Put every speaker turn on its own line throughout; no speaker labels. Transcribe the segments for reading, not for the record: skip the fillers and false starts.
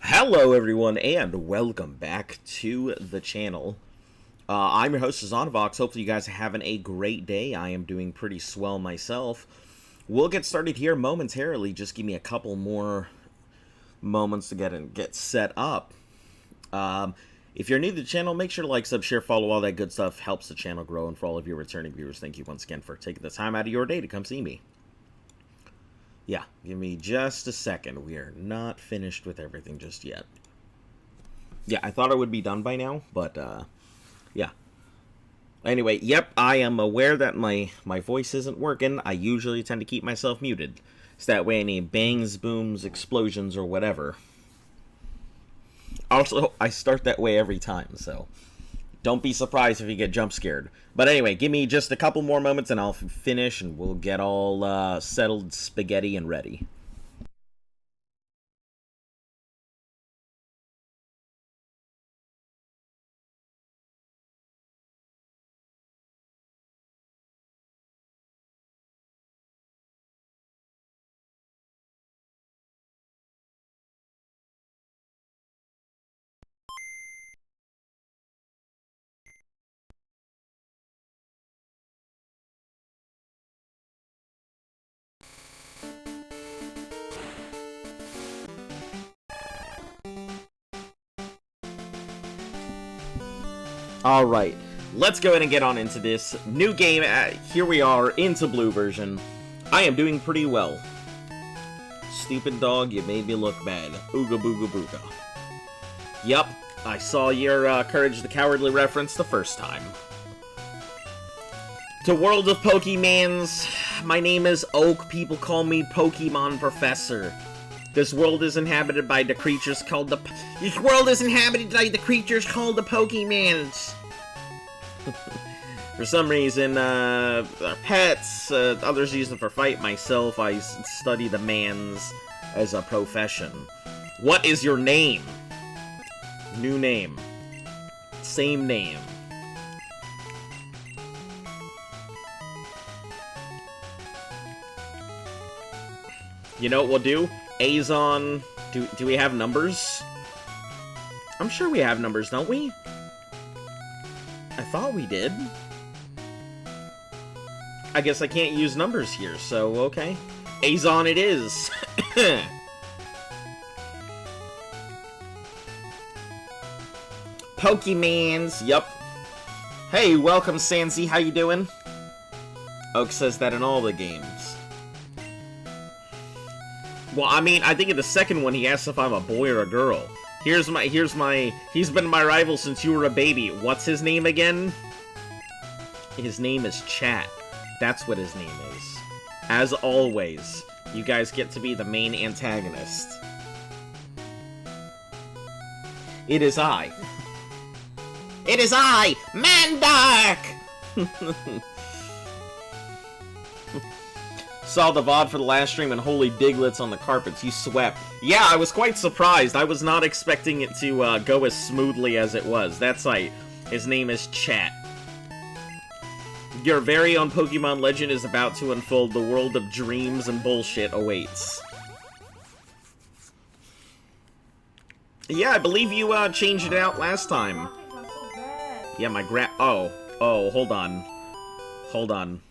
Hello everyone, and welcome back to the channel. I'm your host, Zonavox. Hopefully you guys are having a great day. I am doing pretty swell myself. We'll get started here momentarily. Just give me a couple more moments to get set up. If you're new to the channel, make sure to like, sub, share, follow, all that good stuff. Helps the channel grow, and for all of your returning viewers, thank you once again for taking the time out of your day to come see me. Yeah, give me just a second. We are not finished with everything just yet. Yeah, I thought I would be done by now, but, yeah. Anyway, yep, I am aware that my voice isn't working. I usually tend to keep myself muted, so that way any bangs, booms, explosions, or whatever. Also, I start that way every time, so don't be surprised if you get jump scared. But anyway, give me just a couple more moments and I'll finish and we'll get all settled spaghetti and ready. Alright, let's go ahead and get on into this new game. Here we are, into blue version. I am doing pretty well. Stupid dog, you made me look bad. Ooga booga booga. Yup, I saw your Courage the Cowardly reference the first time. To World of Pokemans, my name is Oak. People call me Pokemon Professor. This world is inhabited by the creatures called the... This world is inhabited by the creatures called the Pokemans. For some reason, they're pets, others use them for fight. Myself, I study the mans as a profession. What is your name? New name. Same name. You know what we'll do? Azon... Do we have numbers? I'm sure we have numbers, don't we? I thought we did. I guess I can't use numbers here, so okay. Azon it is! Pokemans, yup. Hey, welcome Sansi, how you doing? Oak says that in all the games. Well, I mean, I think in the second one he asks if I'm a boy or a girl. He's been my rival since you were a baby. What's his name again? His name is Chat. That's what his name is. As always, you guys get to be the main antagonist. It is I. It is I, Mandark! Saw the VOD for the last stream and holy diglets on the carpets, you swept. Yeah, I was quite surprised. I was not expecting it to go as smoothly as it was. That's right. His name is Chat. Your very own Pokemon legend is about to unfold. The world of dreams and bullshit awaits. Yeah, I believe you changed it out last time. Yeah, my oh, hold on. Hold on.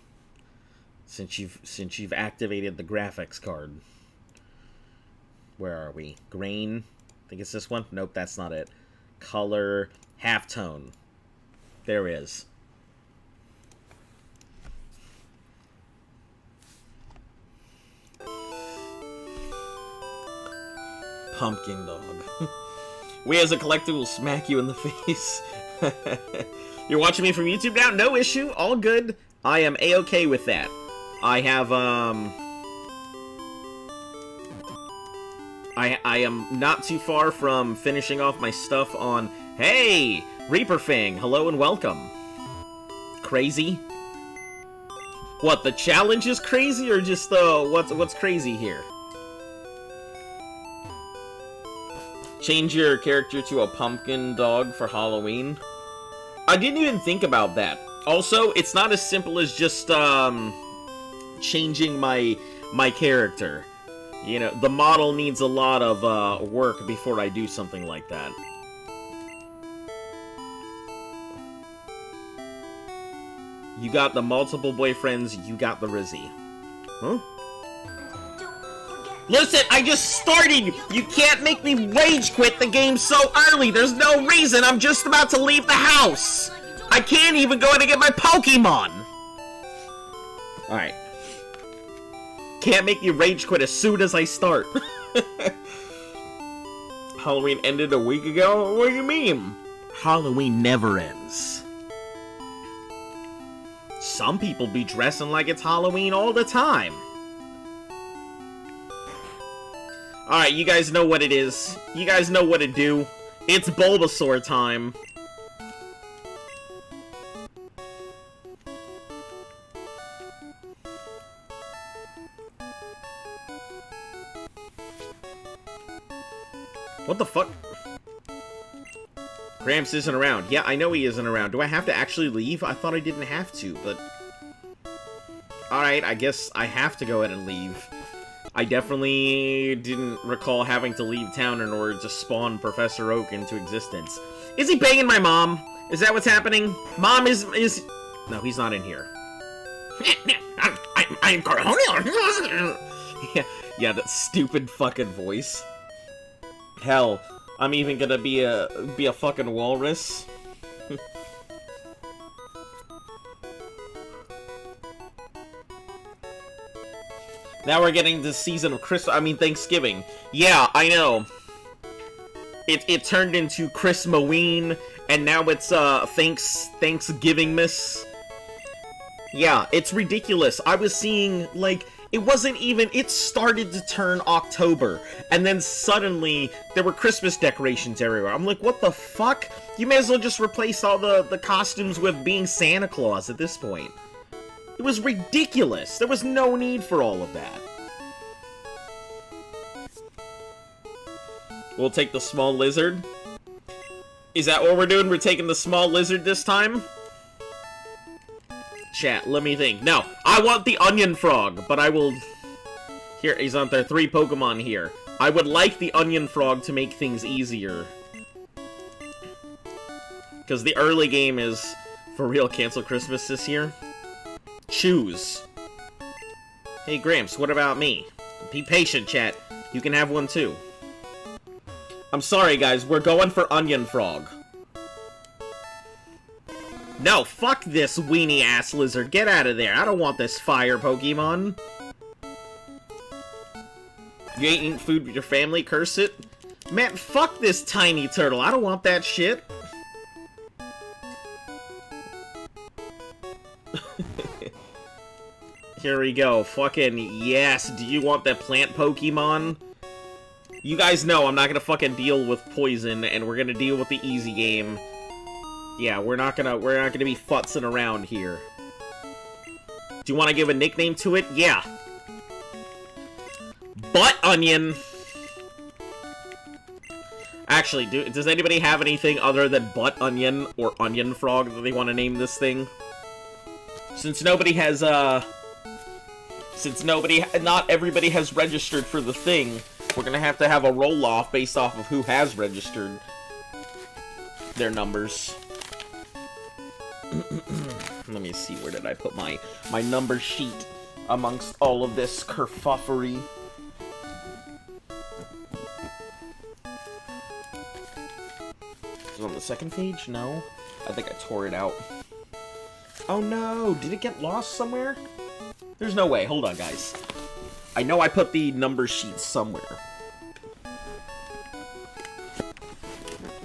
Since you've activated the graphics card. Where are we? Grain? I think it's this one? Nope, that's not it. Color, halftone. There is. Pumpkin dog. We as a collective will smack you in the face. You're watching me from YouTube now? No issue. All good. I am A-okay with that. I have, I am not too far from finishing off my stuff on... Hey! Reaper Fang, hello and welcome. Crazy? What, the challenge is crazy, or just, what's crazy here? Change your character to a pumpkin dog for Halloween? I didn't even think about that. Also, it's not as simple as just, changing my character. You know, the model needs a lot of work before I do something like that. You got the multiple boyfriends, you got the Rizzy. Huh? Listen, I just started! You can't make me rage quit the game so early! There's no reason! I'm just about to leave the house! I can't even go in and get my Pokemon! Alright. Can't make me rage quit as soon as I start. Halloween ended a week ago? What do you mean? Halloween never ends. Some people be dressing like it's Halloween all the time. Alright, you guys know what it is. You guys know what to do. It's Bulbasaur time. What the fuck? Gramps isn't around. Yeah, I know he isn't around. Do I have to actually leave? I thought I didn't have to, but... Alright, I guess I have to go ahead and leave. I definitely didn't recall having to leave town in order to spawn Professor Oak into existence. Is he banging my mom? Is that what's happening? Mom is... No, he's not in here. I'm Cornelius. Yeah, that stupid fucking voice. Hell, I'm even gonna be a fucking walrus. Now we're getting the season of Thanksgiving. Yeah, I know. It turned into Christmaween, and now it's Thanksgiving-miss. Yeah, it's ridiculous. I was seeing, like, it wasn't even, it started to turn October, and then suddenly there were Christmas decorations everywhere. I'm like, what the fuck? You may as well just replace all the costumes with being Santa Claus at this point. It was ridiculous. There was no need for all of that. We'll take the small lizard. Is that what we're doing? We're taking the small lizard this time? Chat, let me think. No, I want the onion frog, but I will... Here, he's on there. 3 Pokemon here. I would like the onion frog to make things easier. Because the early game is, for real, cancel Christmas this year. Choose. Hey, Gramps, what about me? Be patient, chat. You can have one, too. I'm sorry, guys. We're going for Onion Frog. No, fuck this weenie-ass lizard. Get out of there. I don't want this fire Pokemon. You ain't eating food with your family? Curse it. Man, fuck this tiny turtle. I don't want that shit. Here we go. Fucking yes. Do you want that plant Pokemon? You guys know I'm not gonna fucking deal with poison, and we're gonna deal with the easy game. Yeah, we're not gonna be futzing around here. Do you want to give a nickname to it? Yeah. Butt Onion. Actually, does anybody have anything other than Butt Onion or Onion Frog that they want to name this thing? Since nobody has, not everybody has registered for the thing, we're gonna have to have a roll-off based off of who has registered their numbers. Let me see, where did I put my number sheet amongst all of this kerfuffery? Is it on the second page? No. I think I tore it out. Oh no! Did it get lost somewhere? There's no way. Hold on, guys. I know I put the number sheet somewhere.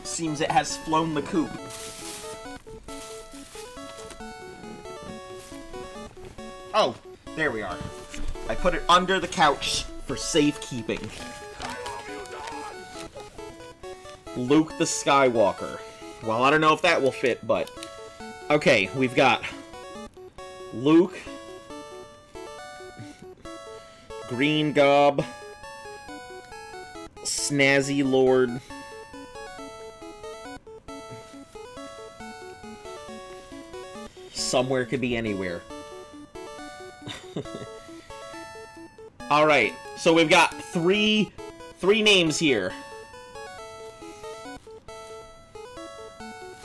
Seems it has flown the coop. Oh, there we are. I put it under the couch for safekeeping. Luke the Skywalker. Well, I don't know if that will fit, but... Okay, we've got... Luke... Green Gob... Snazzy Lord... Somewhere could be anywhere. Alright, so we've got three names here.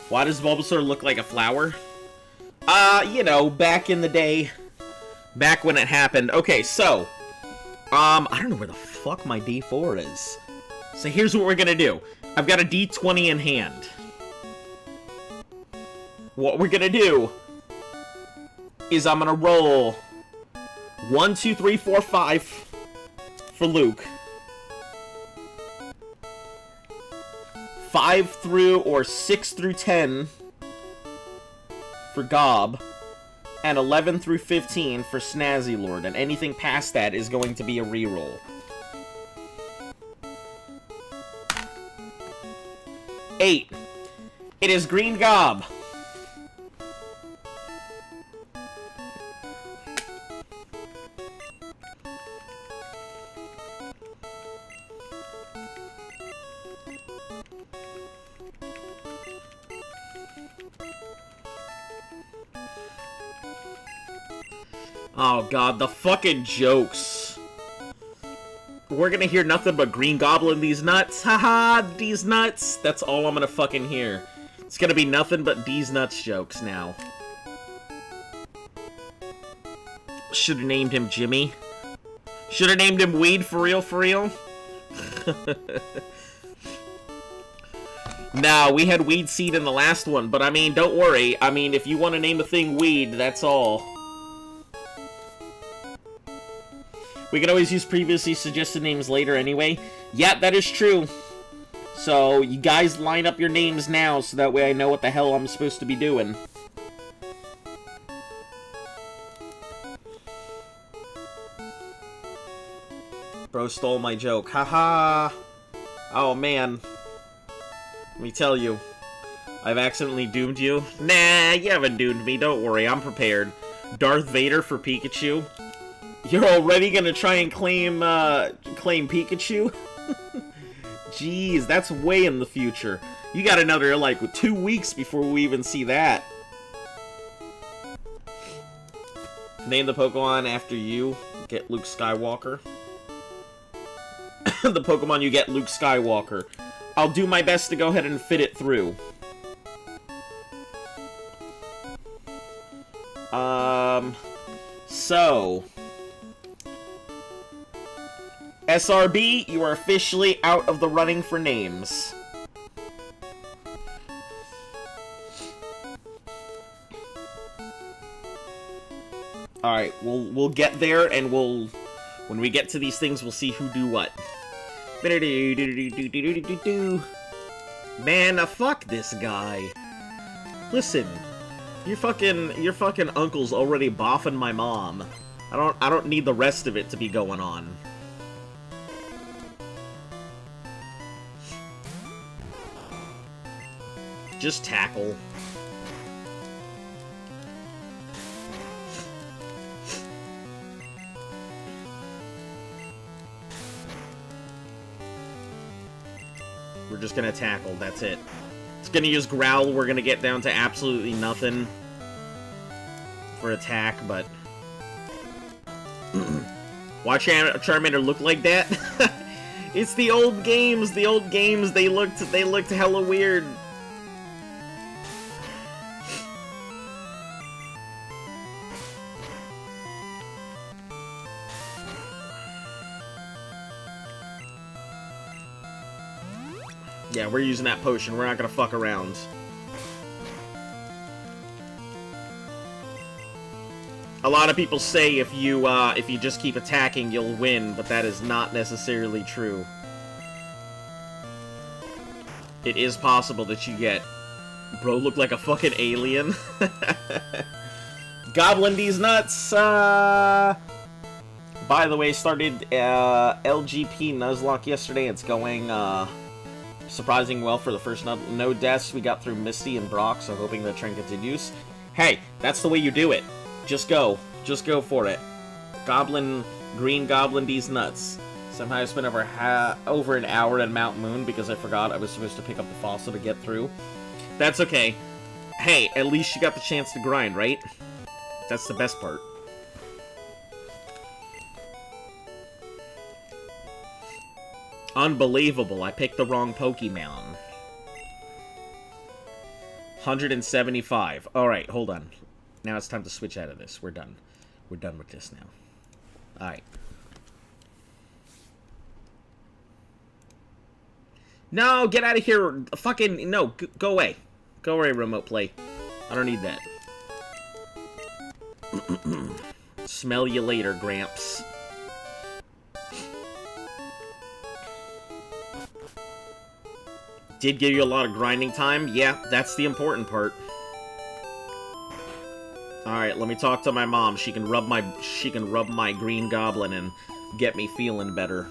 Why does Bulbasaur look like a flower? You know, back in the day. Back when it happened. Okay, so, I don't know where the fuck my D4 is. So here's what we're gonna do. I've got a D20 in hand. What we're gonna do is I'm gonna roll 1, 2, 3, 4, 5 for Luke. 5 through or 6 through 10 for Gob. And 11 through 15 for Snazzy Lord. And anything past that is going to be a reroll. 8. It is Green Gob. Oh god, the fucking jokes. We're gonna hear nothing but Green Goblin these nuts. Haha, these nuts. That's all I'm gonna fucking hear. It's gonna be nothing but these nuts jokes now. Should've named him Jimmy. Should've named him Weed for real, for real. Nah, we had Weed Seed in the last one, but I mean, don't worry. I mean, if you want to name a thing Weed, that's all. We can always use previously suggested names later anyway. Yeah, that is true. So, you guys line up your names now, so that way I know what the hell I'm supposed to be doing. Bro stole my joke. Haha! Oh, man. Let me tell you. I've accidentally doomed you. Nah, you haven't doomed me. Don't worry, I'm prepared. Darth Vader for Pikachu. You're already gonna try and claim Pikachu? Jeez, that's way in the future. You got another, like, 2 weeks before we even see that. Name the Pokemon after you. Get Luke Skywalker. The Pokemon you get, Luke Skywalker. I'll do my best to go ahead and fit it through. So... SRB, you are officially out of the running for names. Alright, we'll get there, and when we get to these things, we'll see who do what. Man, fuck this guy. Listen, your fucking uncle's already boffing my mom. I don't need the rest of it to be going on. Just tackle. We're just gonna tackle, that's it. It's gonna use Growl, we're gonna get down to absolutely nothing for attack, but... Watch Charmander look like that? It's the old games, they looked hella weird. Yeah, we're using that potion. We're not gonna fuck around. A lot of people say if you just keep attacking, you'll win, but that is not necessarily true. It is possible that you get... Bro, look like a fucking alien. Goblin these nuts! By the way, started LGP Nuzlocke yesterday. It's going, surprising well for the first no deaths. We got through Misty and Brock, so hoping the trend continues. Hey, that's the way you do it. Just go for it. Green Goblin these nuts. Somehow I spent over an hour at Mount Moon because I forgot I was supposed to pick up the fossil to get through. That's okay. Hey, at least you got the chance to grind, right? That's the best part. Unbelievable, I picked the wrong Pokemon. 175. Alright, hold on. Now it's time to switch out of this. We're done. We're done with this now. Alright. No, get out of here. Fucking, no, go away. Go away, remote play. I don't need that. Smell you later, Gramps. Did give you a lot of grinding time? Yeah, that's the important part. Alright, let me talk to my mom. She can rub my green goblin and get me feeling better.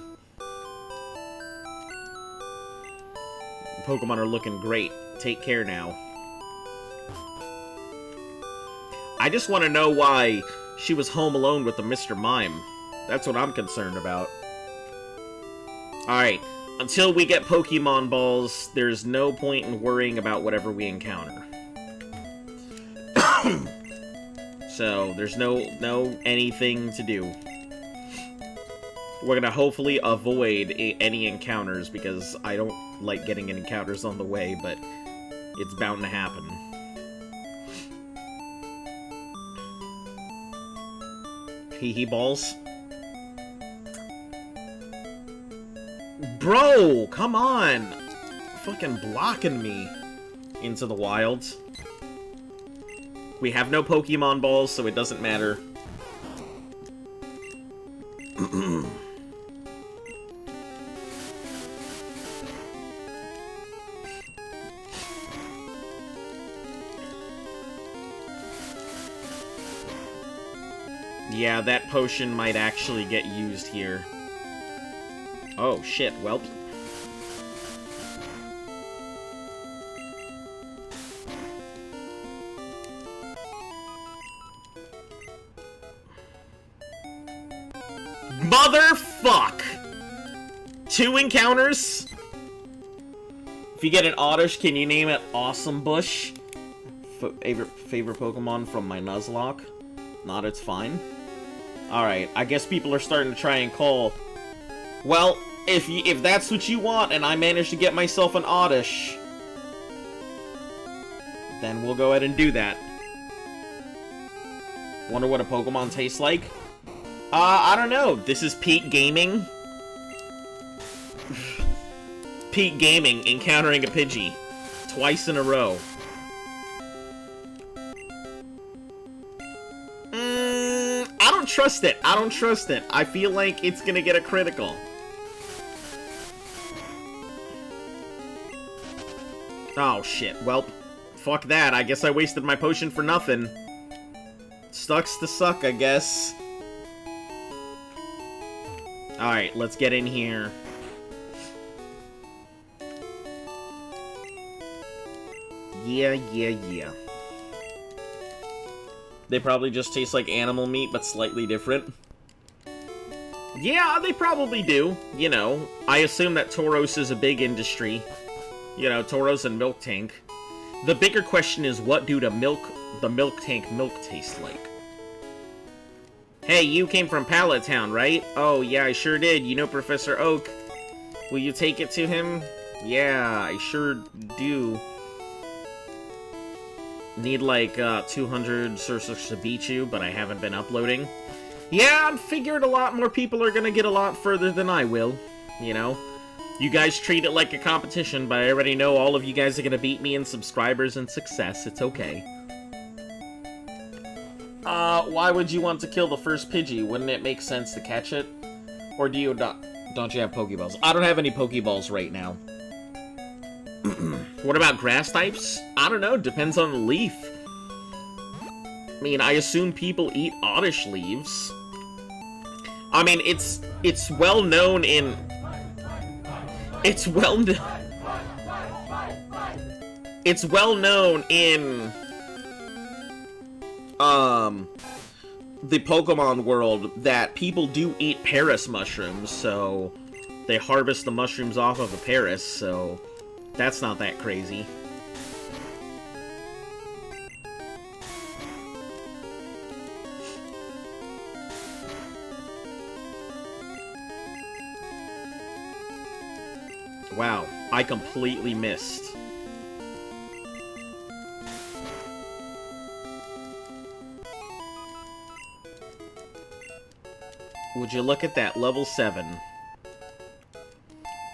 Pokemon are looking great. Take care now. I just want to know why she was home alone with the Mr. Mime. That's what I'm concerned about. Alright, until we get Pokemon Balls, there's no point in worrying about whatever we encounter. So, there's no anything to do. We're gonna hopefully avoid any encounters, because I don't like getting encounters on the way, but it's bound to happen. Hee balls. Bro, come on! Fucking blocking me into the wilds. We have no Pokemon Balls, so it doesn't matter. Yeah, that potion might actually get used here. Oh, shit, well. Motherfuck! 2 encounters? If you get an Oddish, can you name it Awesome Bush? Favorite Pokemon from my Nuzlocke? Not, it's fine. Alright, I guess people are starting to try and call. Well, if that's what you want, and I manage to get myself an Oddish, then we'll go ahead and do that. Wonder what a Pokemon tastes like? I don't know. This is Pete Gaming. Pete Gaming encountering a Pidgey. Twice in a row. I don't trust it. I don't trust it. I feel like it's gonna get a critical. Oh, shit. Well, fuck that. I guess I wasted my potion for nothing. Sucks to suck, I guess. Alright, let's get in here. Yeah. They probably just taste like animal meat, but slightly different. Yeah, they probably do. You know, I assume that Tauros is a big industry. You know, Tauros and Milk Tank. The bigger question is, what do the Milk Tank milk taste like? Hey, you came from Pallet Town, right? Oh, yeah, I sure did. You know Professor Oak. Will you take it to him? Yeah, I sure do. Need like 200 Sursux to beat you, but I haven't been uploading. Yeah, I figured a lot more people are gonna get a lot further than I will. You know? You guys treat it like a competition, but I already know all of you guys are gonna beat me in subscribers and success. It's okay. Why would you want to kill the first Pidgey? Wouldn't it make sense to catch it? Or do you not? Don't you have Pokeballs? I don't have any Pokeballs right now. What about grass types? I don't know, depends on the leaf. I mean, I assume people eat Oddish leaves. I mean, it's well known in... It's well known in... the Pokemon world that people do eat Paris mushrooms, so they harvest the mushrooms off of a Paris, so that's not that crazy. Wow, I completely missed. Would you look at that, level 7.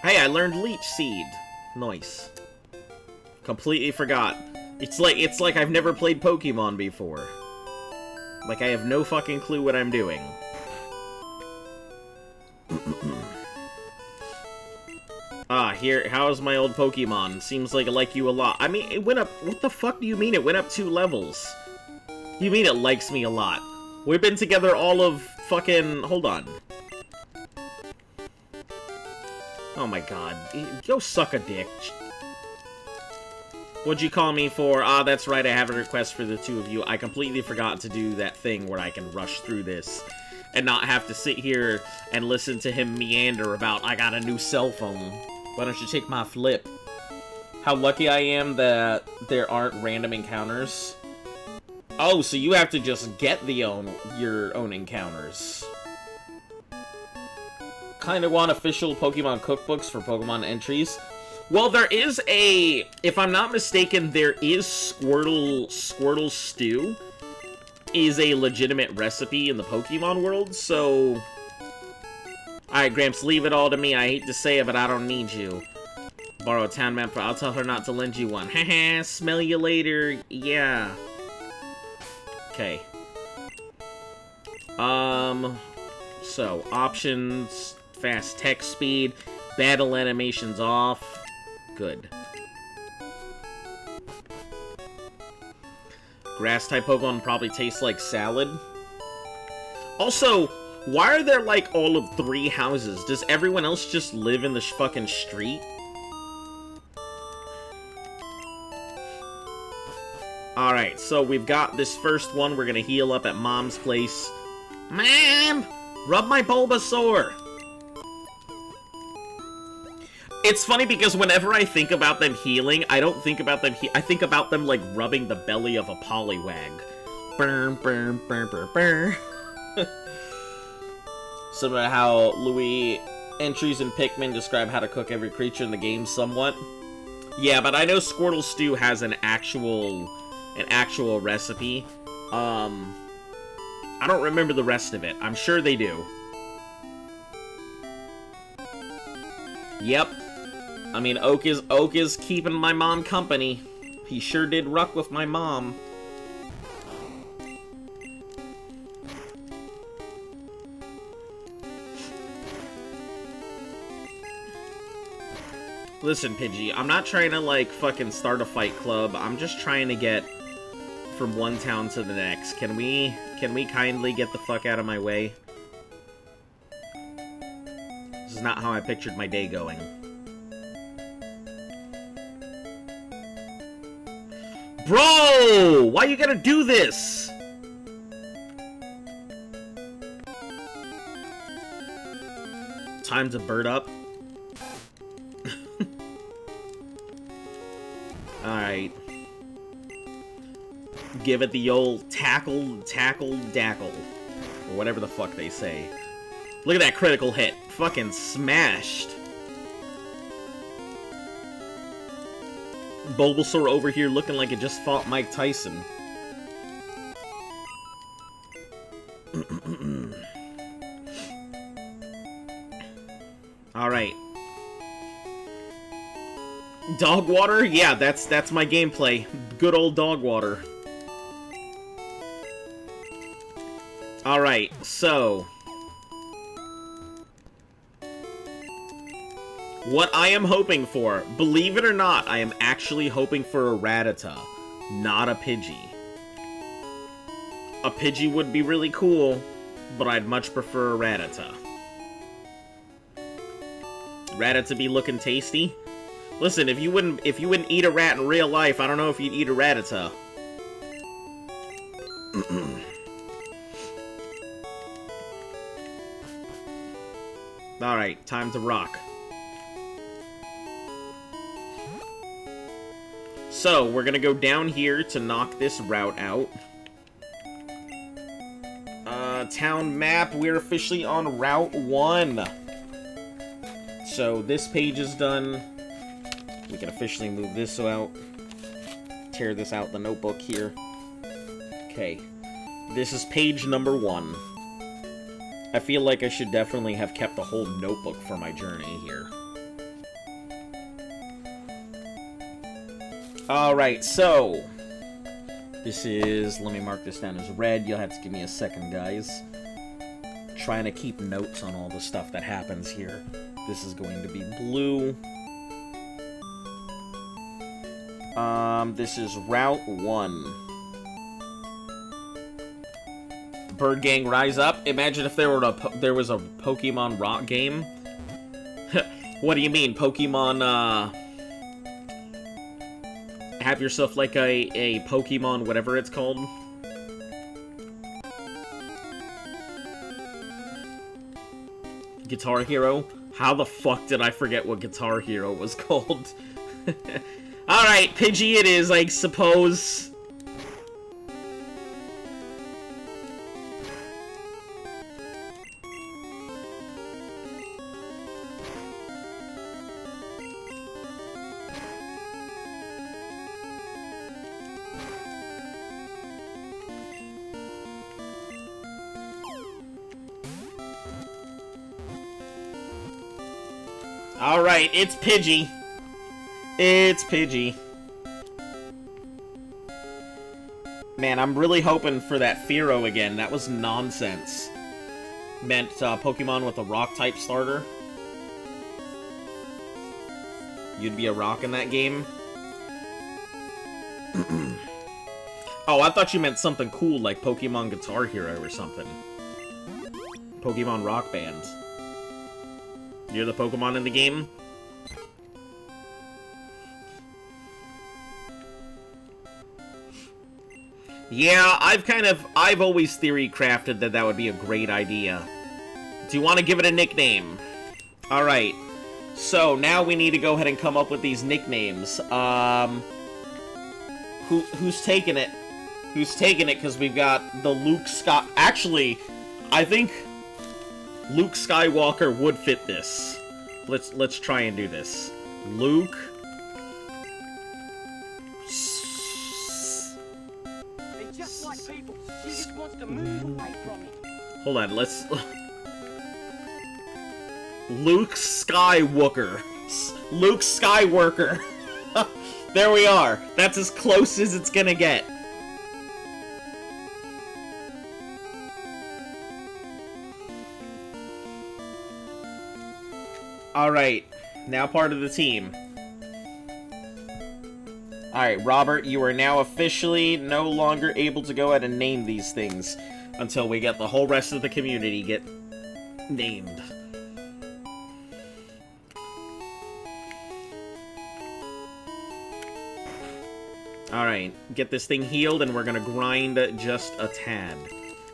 Hey, I learned Leech Seed. Nice. Completely forgot. It's like I've never played Pokemon before. Like, I have no fucking clue what I'm doing. Here, how's my old Pokemon? Seems like I like you a lot. I mean, it went up... What the fuck do you mean it went up 2 levels? You mean it likes me a lot? We've been together all of fucking... Hold on. Oh my god. Go suck a dick. What'd you call me for? Ah, that's right, I have a request for the 2 of you. I completely forgot to do that thing where I can rush through this and not have to sit here and listen to him meander about, I got a new cell phone. Why don't you take my flip? How lucky I am that there aren't random encounters. Oh, so you have to just get your own encounters. Kinda want official Pokemon cookbooks for Pokemon entries. Well, there is a... If I'm not mistaken, there is Squirtle Stew is a legitimate recipe in the Pokemon world, so... Alright, Gramps, leave it all to me. I hate to say it, but I don't need you. Borrow a town map, I'll tell her not to lend you one. Haha, smell you later. Yeah. Okay. So, options, fast text speed, battle animations off. Good. Grass-type Pokemon probably tastes like salad. Also, why are there, like, all of 3 houses? Does everyone else just live in the fucking street? Alright, so we've got this first one. We're gonna heal up at Mom's place. Mom! Rub my Bulbasaur! It's funny because whenever I think about them healing, I don't think about them I think about them, like, rubbing the belly of a Poliwag. Burn, burn, burn, burn, burn. Similar to how Louis entries in Pikmin describe how to cook every creature in the game somewhat. Yeah, but I know Squirtle Stew has an actual recipe. I don't remember the rest of it. I'm sure they do. Yep. I mean, Oak is keeping my mom company. He sure did ruck with my mom. Listen, Pidgey, I'm not trying to, like, fucking start a fight club. I'm just trying to get from one town to the next. Can we kindly get the fuck out of my way? This is not how I pictured my day going. Bro! Why you gotta do this? Time to bird up. Alright. Give it the old tackle, dackle. Or whatever the fuck they say. Look at that critical hit. Fucking smashed. Bulbasaur over here looking like it just fought Mike Tyson. Alright. Dog water? Yeah, that's my gameplay. Good old dog water. Alright, so... what I am hoping for, believe it or not, I am actually hoping for a Rattata, not a Pidgey. A Pidgey would be really cool, but I'd much prefer a Rattata. Rattata be looking tasty? Listen, if you wouldn't eat a rat in real life, I don't know if you'd eat a Rattata. Alright, time to rock. So, we're gonna go down here to knock this route out. Town map, we're officially on Route 1. So this page is done. We can officially move this out. Tear this out the notebook here. Okay. This is page number 1. I feel like I should definitely have kept the whole notebook for my journey here. Alright, so... this is... let me mark this down as red. You'll have to give me a second, guys. Trying to keep notes on all the stuff that happens here. This is going to be blue. This is Route 1. Bird Gang Rise Up. Imagine if there was a Pokemon Rock game. What do you mean, Pokemon, have yourself like a Pokemon, whatever it's called? Guitar Hero? How the fuck did I forget what Guitar Hero was called? Alright, Pidgey it is, I suppose. Alright, it's Pidgey. It's Pidgey. Man, I'm really hoping for that Fearow again. That was nonsense. Meant Pokemon with a Rock-type starter. You'd be a Rock in that game. Oh, I thought you meant something cool like Pokemon Guitar Hero or something. Pokemon Rock Band. You're the Pokemon in the game? Yeah, I've always theory crafted that would be a great idea. Do you want to give it a nickname? Alright. So, now we need to go ahead and come up with these nicknames. Who's taking it? Who's taking it? Because we've got the Luke Scott... Actually, I think Luke Skywalker would fit this. Let's try and do this. Luke...
Just like people, she just wants to move away from it.
Hold on, let's... Luke Skywalker. Luke Skyworker. There we are. That's as close as it's gonna get. Alright, now part of the team. Alright, Robert, you are now officially no longer able to go ahead and name these things until we get the whole rest of the community get named. Alright, get this thing healed and we're gonna grind just a tad.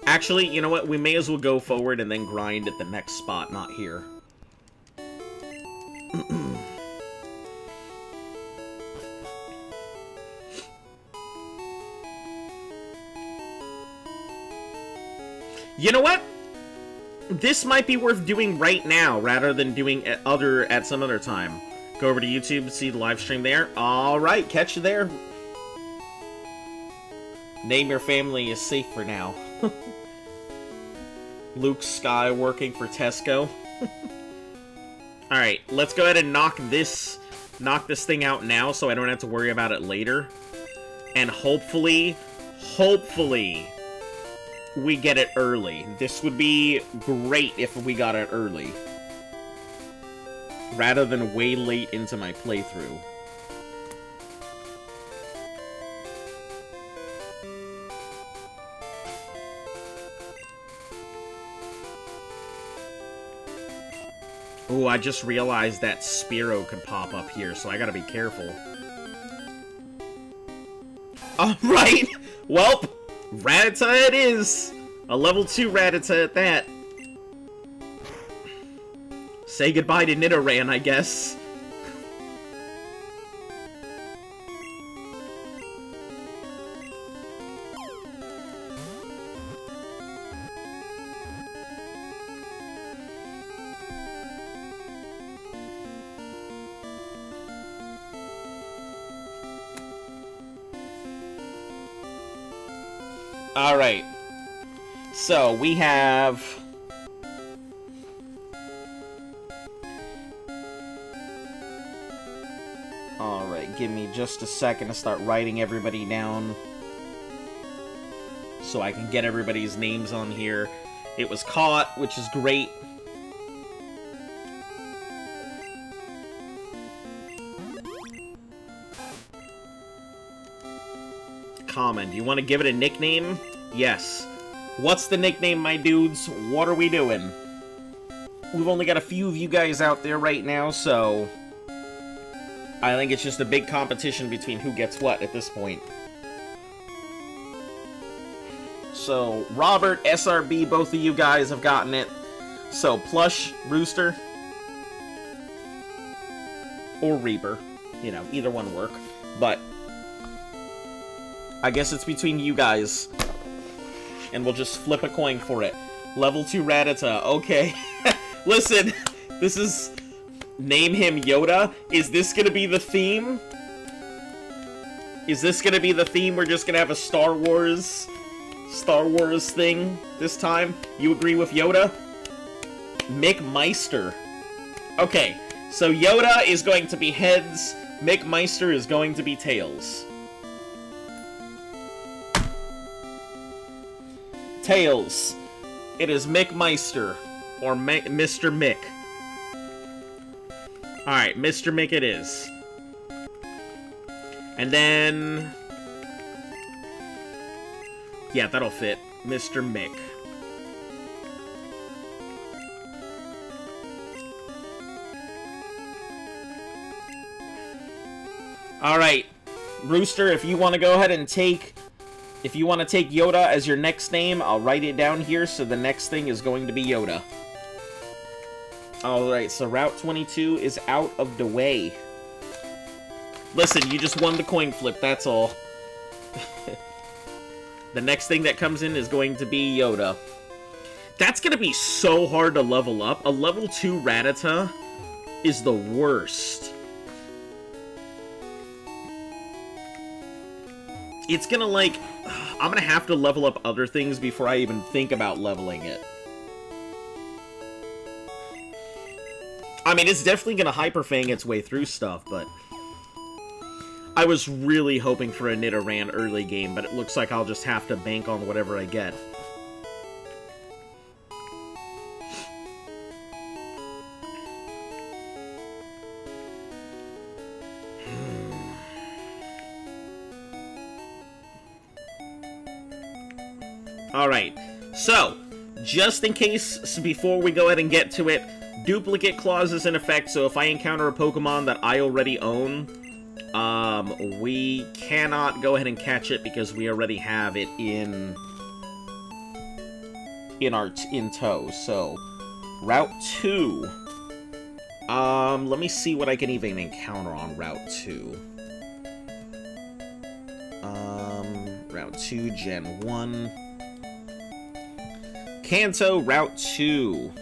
Actually, you know what? We may as well go forward and then grind at the next spot, not here. You know what? This might be worth doing right now, rather than doing at some other time. Go over to YouTube, see the live stream there. Alright, catch you there. Name your family is safe for now. Luke Sky working for Tesco. Alright, let's go ahead and knock this thing out now so I don't have to worry about it later. And hopefully, we get it early. This would be great if we got it early. Rather than way late into my playthrough. Ooh, I just realized that Spearow could pop up here, so I gotta be careful. Alright! Welp! Rattata it is! A level 2 Rattata at that. Say goodbye to Nidoran, I guess. Alright. So, we have... Alright, give me just a second to start writing everybody down, so I can get everybody's names on here. It was caught, which is great. Common. Do you want to give it a nickname? Yes. What's the nickname, my dudes? What are we doing? We've only got a few of you guys out there right now, so... I think it's just a big competition between who gets what at this point. So, Robert, SRB, both of you guys have gotten it. So, Plush, Rooster, or Reaper. You know, either one work. But, I guess it's between you guys. And we'll just flip a coin for it. Level 2 Rattata. Okay. Listen, this is... Name him Yoda? Is this gonna be the theme? Is this gonna be the theme? We're just gonna have a Star Wars thing this time? You agree with Yoda? Mick Meister. Okay, so Yoda is going to be heads, Mick Meister is going to be tails. Tails. It is Mick Meister, or Mr. Mick. Alright, Mr. Mick it is. And then... Yeah, that'll fit. Mr. Mick. Alright, Rooster, if you want to go ahead and take... If you want to take Yoda as your next name, I'll write it down here, so the next thing is going to be Yoda. Alright, so Route 22 is out of the way. Listen, you just won the coin flip, that's all. The next thing that comes in is going to be Yoda. That's gonna be so hard to level up. A level 2 Rattata is the worst. It's gonna, like... I'm gonna have to level up other things before I even think about leveling it. I mean, it's definitely gonna Hyperfang its way through stuff, but... I was really hoping for a Nidoran early game, but it looks like I'll just have to bank on whatever I get. Alright, so, just in case, before we go ahead and get to it, duplicate clause is in effect, so if I encounter a Pokemon that I already own, we cannot go ahead and catch it because we already have it in tow. So, Route 2. Let me see what I can even encounter on Route 2. Route 2, Gen 1. Kanto, Route 2.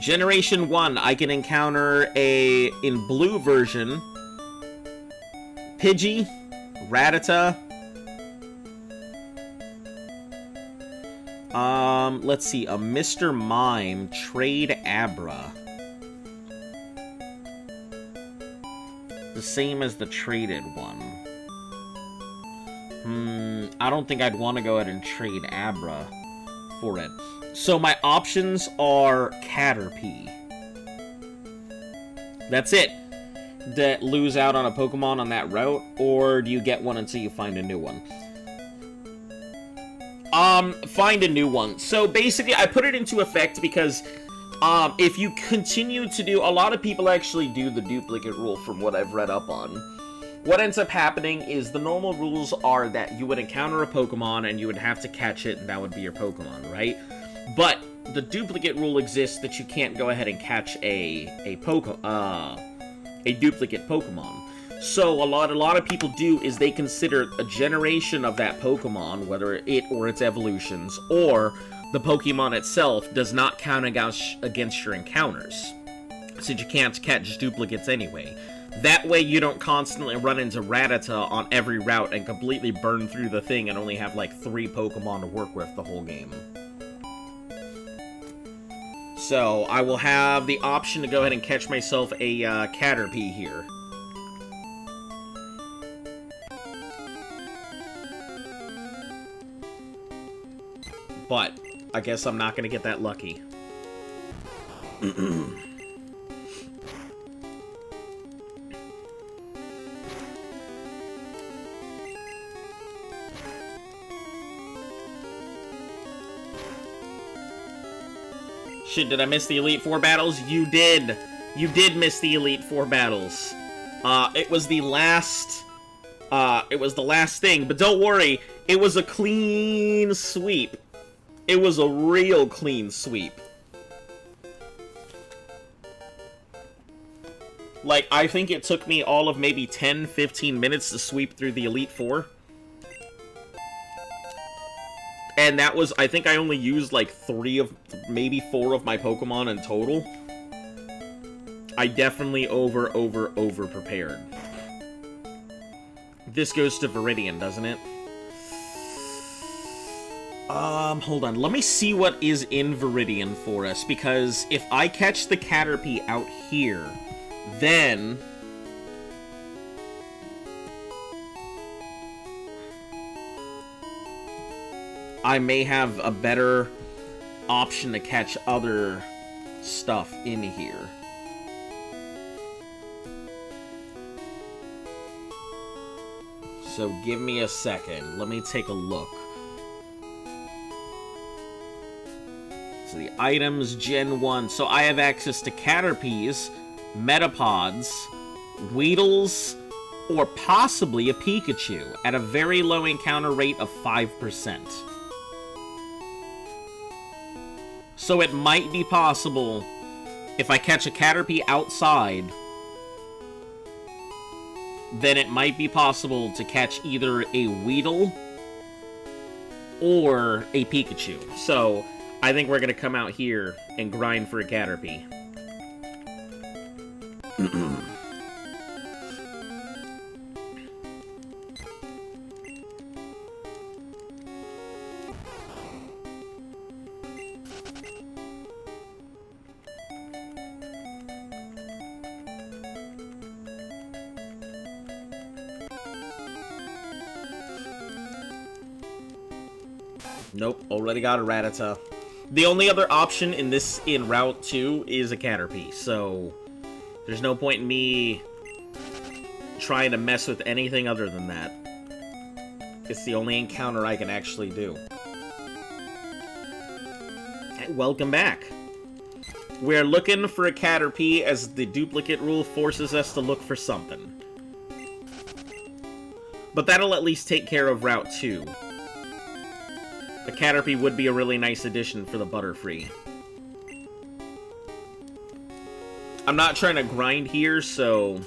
Generation 1, I can encounter in blue version, Pidgey, Rattata, let's see, a Mr. Mime, Trade Abra. The same as the traded one. I don't think I'd want to go ahead and trade Abra for it. So my options are Caterpie. That's it. That lose out on a Pokemon on that route, or do you get one until you find a new one? Find a new one. So basically, I put it into effect because, if you continue to do, a lot of people actually do the duplicate rule from what I've read up on. What ends up happening is the normal rules are that you would encounter a Pokemon and you would have to catch it, and that would be your Pokemon, right? But the duplicate rule exists that you can't go ahead and catch a duplicate Pokemon. So a lot of people do is they consider a generation of that Pokemon, whether it or its evolutions, or the Pokemon itself, does not count against your encounters, since you can't catch duplicates anyway. That way you don't constantly run into Rattata on every route and completely burn through the thing and only have like 3 Pokemon to work with the whole game. So, I will have the option to go ahead and catch myself a Caterpie here. But, I guess I'm not going to get that lucky. Shit, did I miss the Elite Four battles? You did! You did miss the Elite Four battles. It was the last... it was the last thing, but don't worry, it was a clean sweep. It was a real clean sweep. Like, I think it took me all of maybe 10-15 minutes to sweep through the Elite Four. And that was, I think I only used like 3 of, maybe 4 of my Pokemon in total. I definitely over prepared. This goes to Viridian, doesn't it? Hold on. Let me see what is in Viridian for us, because if I catch the Caterpie out here, then... I may have a better option to catch other stuff in here. So give me a second. Let me take a look. So the items, Gen 1. So I have access to Caterpies, Metapods, Weedles, or possibly a Pikachu at a very low encounter rate of 5%. So it might be possible, if I catch a Caterpie outside, then it might be possible to catch either a Weedle or a Pikachu. So I think we're going to come out here and grind for a Caterpie. Nope, already got a Rattata. The only other option in Route 2 is a Caterpie, so there's no point in me trying to mess with anything other than that. It's the only encounter I can actually do. Hey, welcome back. We're looking for a Caterpie as the duplicate rule forces us to look for something. But that'll at least take care of Route 2. A Caterpie would be a really nice addition for the Butterfree. I'm not trying to grind here, so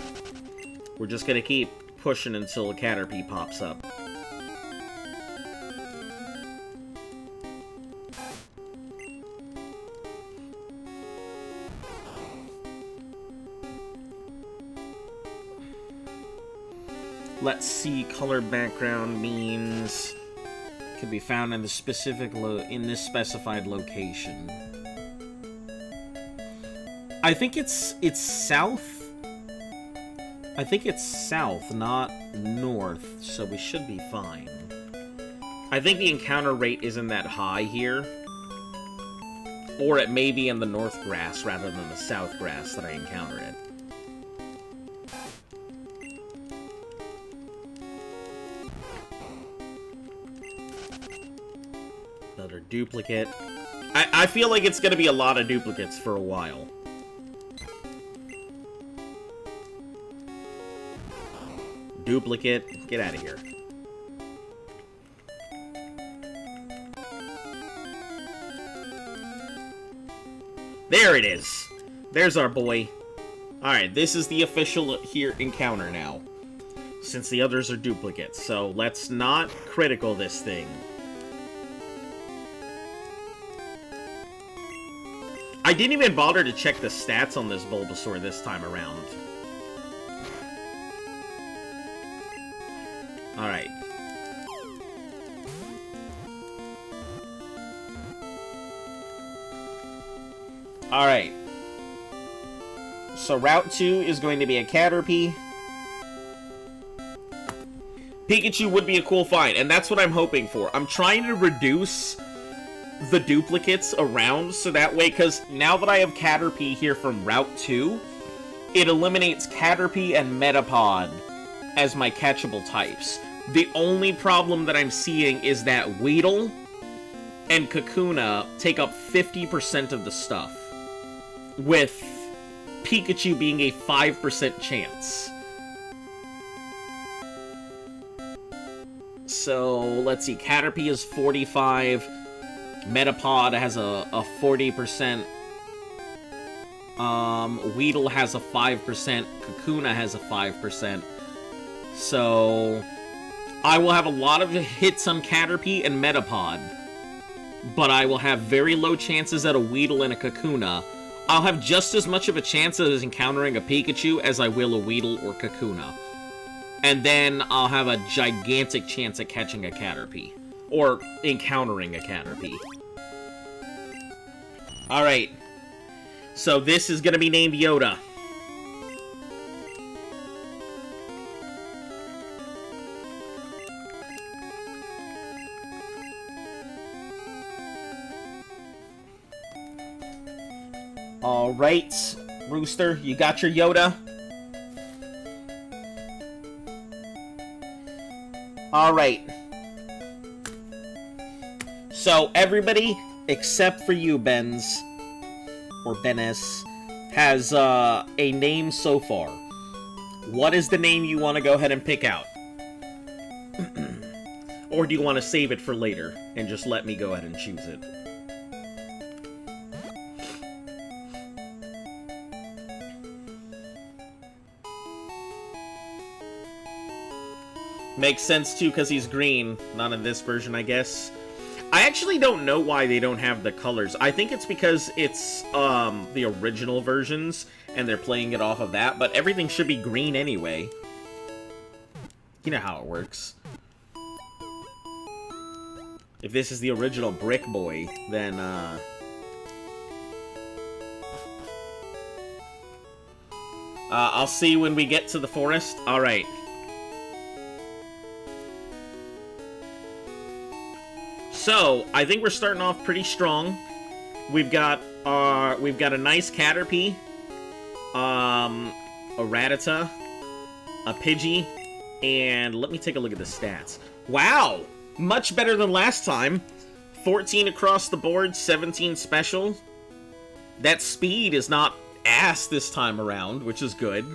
we're just gonna keep pushing until a Caterpie pops up. Let's see, color background means can be found in the specific in this specified location. I think it's south. I think it's south, not north, so we should be fine. I think the encounter rate isn't that high here. Or it may be in the north grass rather than the south grass that I encounter it. Another duplicate. I feel like it's gonna be a lot of duplicates for a while. Duplicate. Get out of here. There it is. There's our boy. Alright, this is the official here encounter now. Since the others are duplicates. So let's not critical this thing. I didn't even bother to check the stats on this Bulbasaur this time around. Alright. Alright. So Route 2 is going to be a Caterpie. Pikachu would be a cool find, and that's what I'm hoping for. I'm trying to reduce the duplicates around, so that way, because now that I have Caterpie here from Route 2, it eliminates Caterpie and Metapod as my catchable types. The only problem that I'm seeing is that Weedle and Kakuna take up 50% of the stuff, with Pikachu being a 5% chance. So, let's see, Caterpie is 45, Metapod has a 40%, Weedle has a 5%, Kakuna has a 5%, so I will have a lot of hits on Caterpie and Metapod, but I will have very low chances at a Weedle and a Kakuna. I'll have just as much of a chance as encountering a Pikachu as I will a Weedle or Kakuna. And then I'll have a gigantic chance at catching a Caterpie. Or encountering a Caterpie. Alright. So this is gonna be named Yoda. Alright, Rooster, you got your Yoda? Alright. So, everybody, except for you, Benz, or Benes, has a name so far. What is the name you want to go ahead and pick out? Or do you want to save it for later, and just let me go ahead and choose it? Makes sense, too, because he's green. Not in this version, I guess. I actually don't know why they don't have the colors. I think it's because it's, the original versions, and they're playing it off of that, but everything should be green anyway. You know how it works. If this is the original Brick Boy, then, I'll see when we get to the forest. Alright. So, I think we're starting off pretty strong. We've got a nice Caterpie, a Rattata, a Pidgey, and let me take a look at the stats. Wow! Much better than last time. 14 across the board, 17 special. That speed is not ass this time around, which is good.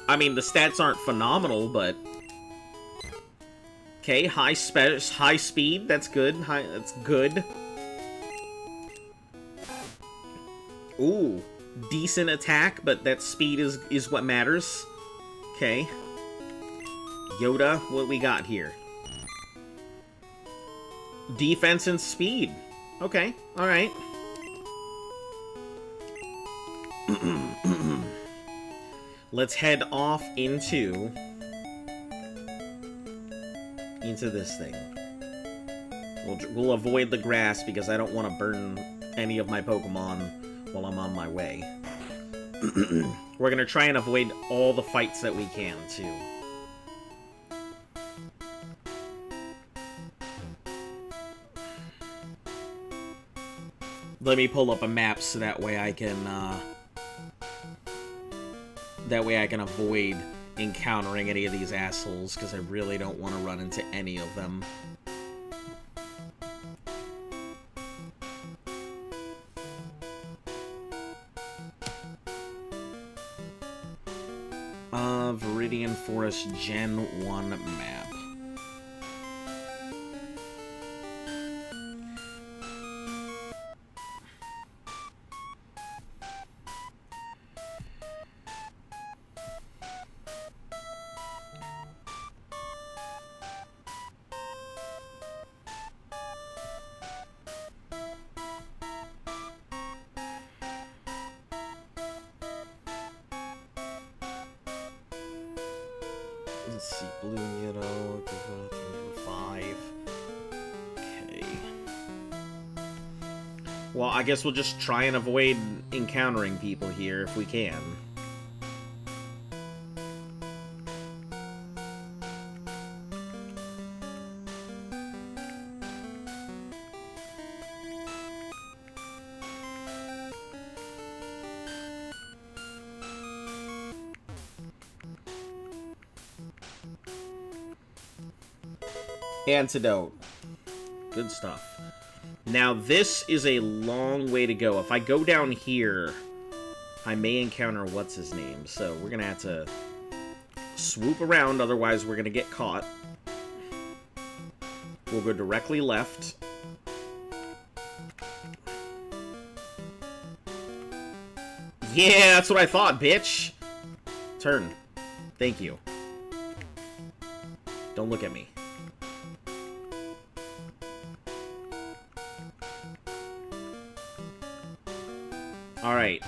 I mean, the stats aren't phenomenal, but... Okay, high speed, that's good. That's good. Ooh, decent attack, but that speed is what matters. Okay. Yoda, what we got here? Defense and speed. Okay, alright. Let's head off into this thing. We'll avoid the grass because I don't want to burn any of my Pokemon while I'm on my way. We're gonna try and avoid all the fights that we can, too. Let me pull up a map so that way I can, avoid encountering any of these assholes, because I really don't want to run into any of them. Viridian Forest Gen 1 map. Let's see, blue and yellow, 3, 5. Okay. Well, I guess we'll just try and avoid encountering people here if we can. Antidote. Good stuff. Now, this is a long way to go. If I go down here, I may encounter what's-his-name. So we're going to have to swoop around, otherwise we're going to get caught. We'll go directly left. Yeah, that's what I thought, bitch! Turn. Thank you. Don't look at me. Alright.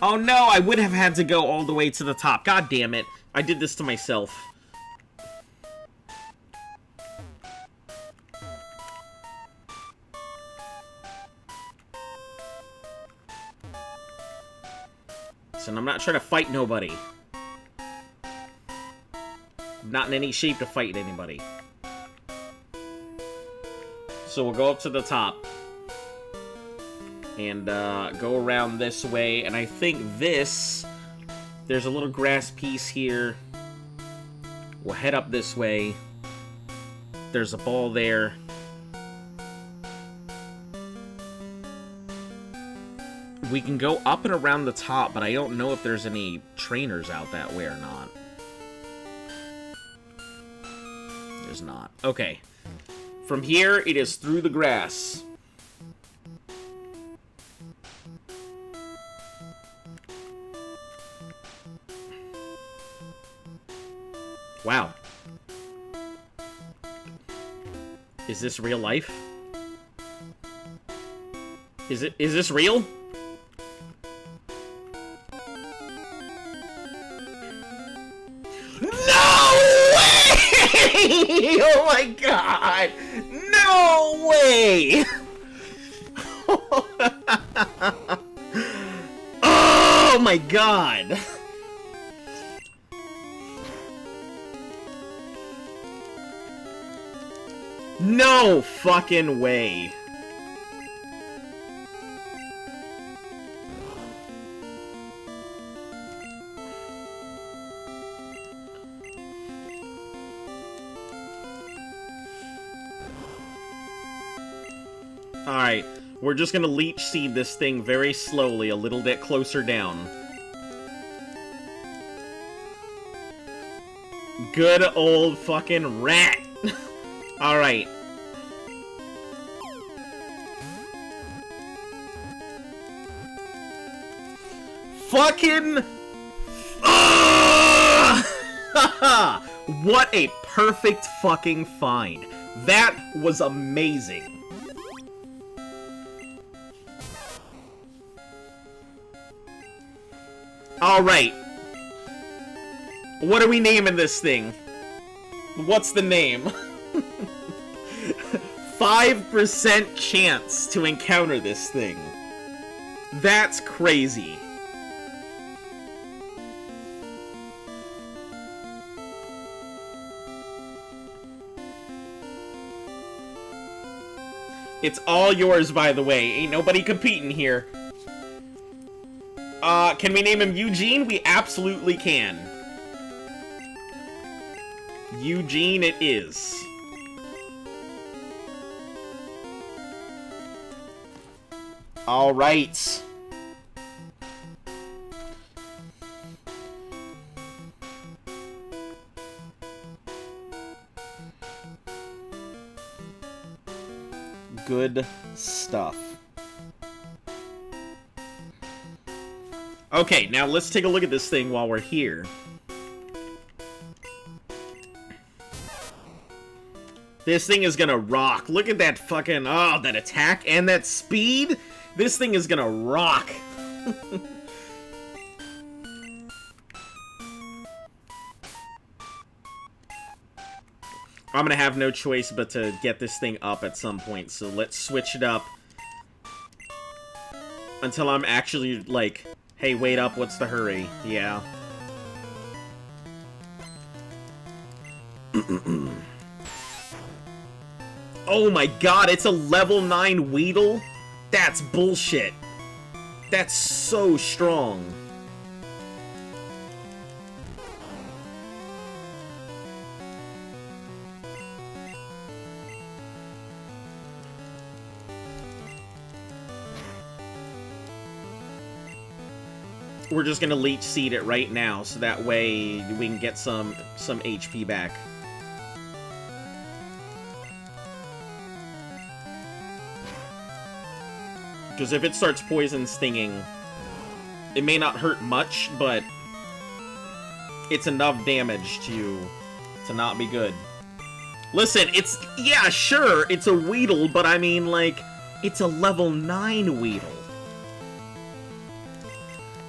Oh no, I would have had to go all the way to the top. God damn it. I did this to myself. Listen, I'm not trying to fight nobody. I'm not in any shape to fight anybody. So we'll go up to the top. And go around this way. And I think this... There's a little grass piece here. We'll head up this way. There's a ball there. We can go up and around the top, but I don't know if there's any trainers out that way or not. There's not. Okay. From here, it is through the grass. Wow. Is this real life? Is this real? Oh my god! No way! Oh my god! No fucking way! Alright, we're just gonna leech seed this thing very slowly, a little bit closer down. Good old fucking rat! Alright. Fucking... What a perfect fucking find. That was amazing. Alright. What are we naming this thing? What's the name? 5% chance to encounter this thing. That's crazy. It's all yours, by the way. Ain't nobody competing here. Can we name him Eugene? We absolutely can. Eugene it is. Alright. Good stuff. Okay, now let's take a look at this thing while we're here. This thing is gonna rock. Look at that fucking... Oh, that attack and that speed. This thing is gonna rock. I'm gonna have no choice but to get this thing up at some point, so let's switch it up. Until I'm actually like, hey, wait up, what's the hurry? Yeah. Oh my god, it's a level 9 Weedle? That's bullshit. That's so strong. We're just gonna leech seed it right now, so that way we can get some HP back. Because if it starts poison stinging, it may not hurt much, but it's enough damage to not be good. Listen, it's... Yeah, sure, it's a Weedle, but I mean, like, it's a level 9 Weedle.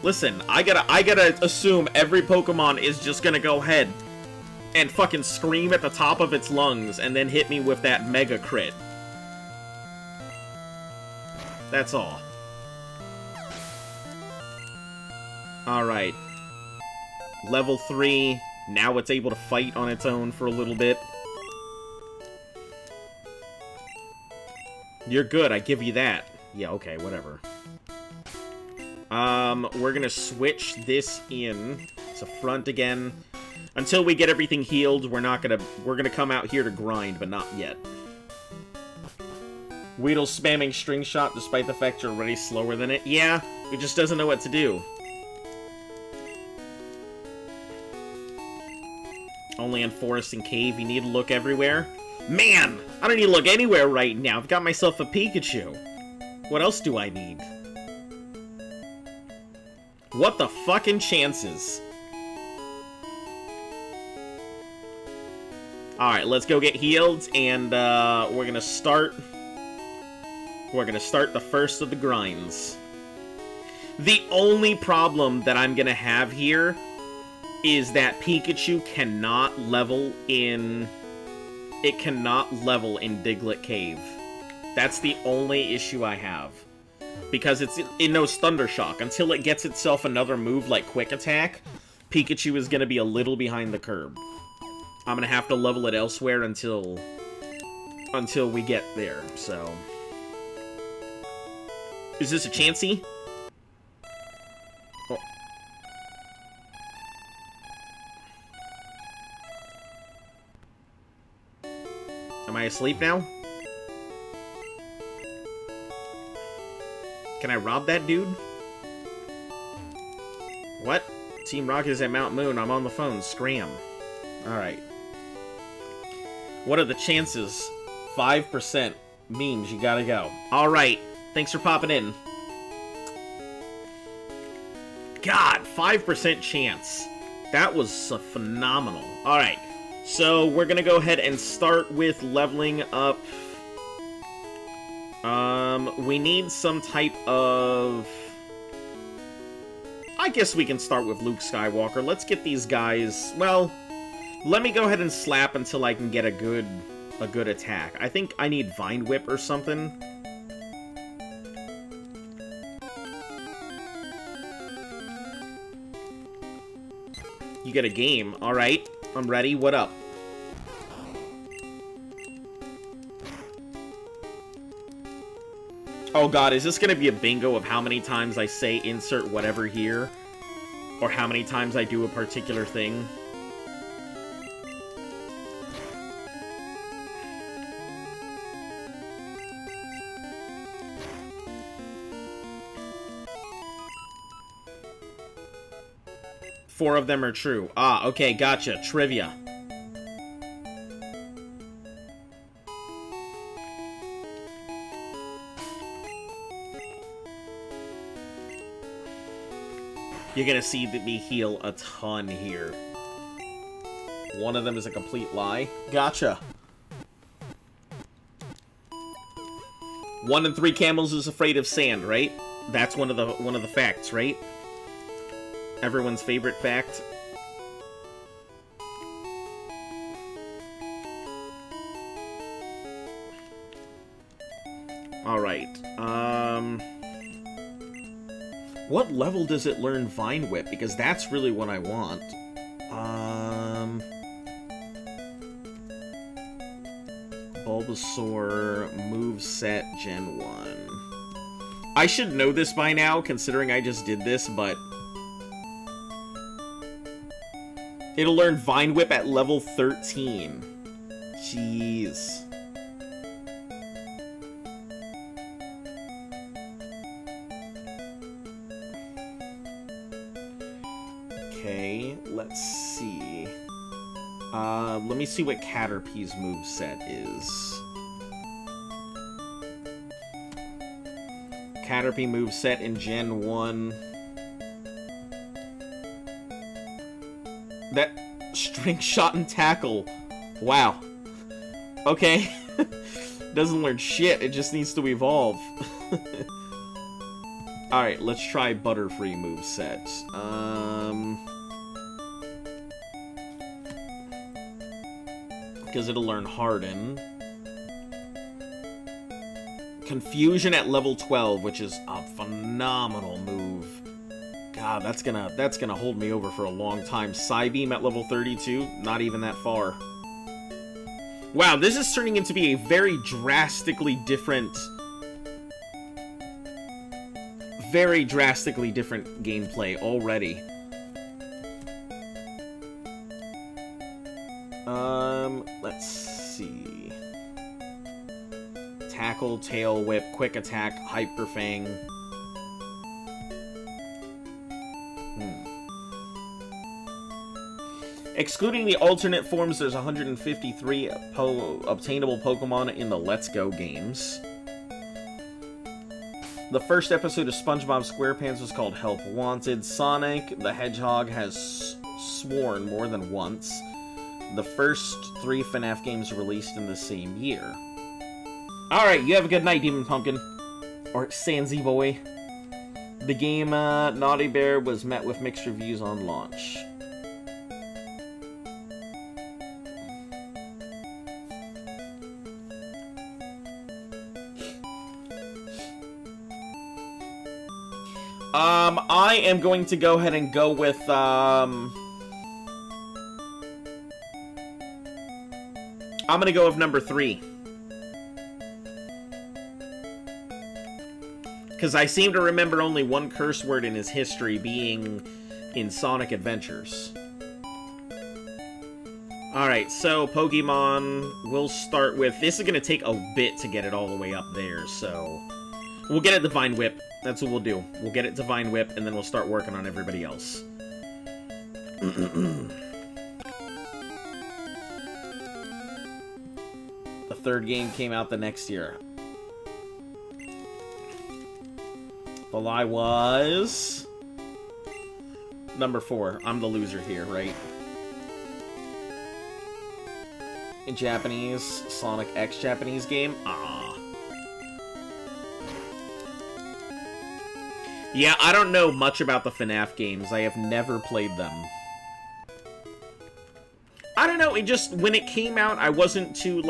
Listen, I gotta assume every Pokemon is just gonna go ahead and fucking scream at the top of its lungs and then hit me with that Mega Crit. That's all. Alright. Level 3. Now it's able to fight on its own for a little bit. You're good, I give you that. Yeah, okay, whatever. We're gonna switch this in to front again. Until we get everything healed, we're gonna come out here to grind, but not yet. Weedle spamming String Shot despite the fact you're already slower than it. Yeah, it just doesn't know what to do. Only in Forest and Cave, you need to look everywhere. Man, I don't need to look anywhere right now. I've got myself a Pikachu. What else do I need? What the fucking chances? Alright, let's go get healed, and we're gonna start the first of the grinds. The only problem that I'm gonna have here is that Pikachu cannot level in... It cannot level in Diglett Cave. That's the only issue I have. Because it knows Thunder Shock. Until it gets itself another move like Quick Attack, Pikachu is gonna be a little behind the curve. I'm gonna have to level it elsewhere until we get there, so... Is this a Chansey? Oh. Am I asleep now? Can I rob that dude? What? Team Rocket is at Mount Moon. I'm on the phone. Scram. Alright. What are the chances? 5% means you gotta go. Alright. Thanks for popping in. God, 5% chance. That was phenomenal. Alright. So, we're gonna go ahead and start with leveling up... we need some type of... I guess we can start with Luke Skywalker. Let's get these guys... Well, let me go ahead and slap until I can get a good attack. I think I need Vine Whip or something. You get a game. Alright, I'm ready. What up? Oh god, is this gonna be a bingo of how many times I say insert whatever here? Or how many times I do a particular thing? Four of them are true. Ah, okay, gotcha. Trivia. You're gonna see me heal a ton here. One of them is a complete lie. Gotcha. 1 in 3 camels is afraid of sand, right? That's one of the facts, right? Everyone's favorite fact. Alright, what level does it learn Vine Whip? Because that's really what I want. Bulbasaur, moveset, Gen 1. I should know this by now, considering I just did this, but... It'll learn Vine Whip at level 13. Jeez. Okay, let's see. Let me see what Caterpie's moveset is. Caterpie moveset in Gen 1. That string shot and tackle. Wow. Okay. Doesn't learn shit, it just needs to evolve. Alright, let's try Butterfree moveset. Because it'll learn Harden. Confusion at level 12, which is a phenomenal move. God, that's gonna hold me over for a long time. Psybeam at level 32, not even that far. Wow, this is turning into be a very drastically different gameplay already. Let's see. Tackle, Tail Whip, Quick Attack, Hyper Fang. Excluding the alternate forms, there's 153 obtainable Pokemon in the Let's Go games. The first episode of SpongeBob SquarePants was called Help Wanted. Sonic the Hedgehog has sworn more than once. The first 3 FNAF games released in the same year. Alright, you have a good night, Demon Pumpkin. Or Sansy Boy. The game Naughty Bear was met with mixed reviews on launch. I am going to go ahead and go with, I'm gonna go with number 3. Because I seem to remember only one curse word in his history being in Sonic Adventures. Alright, so Pokemon, we'll start with... This is gonna take a bit to get it all the way up there, so... We'll get it to Vine Whip. That's what we'll do. We'll get it to Vine Whip, and then we'll start working on everybody else. The third game came out the next year. The lie was... number 4. I'm the loser here, right? In Japanese, Sonic X Japanese game? Ah. Yeah, I don't know much about the FNAF games. I have never played them. I don't know, it just, when it came out, I wasn't too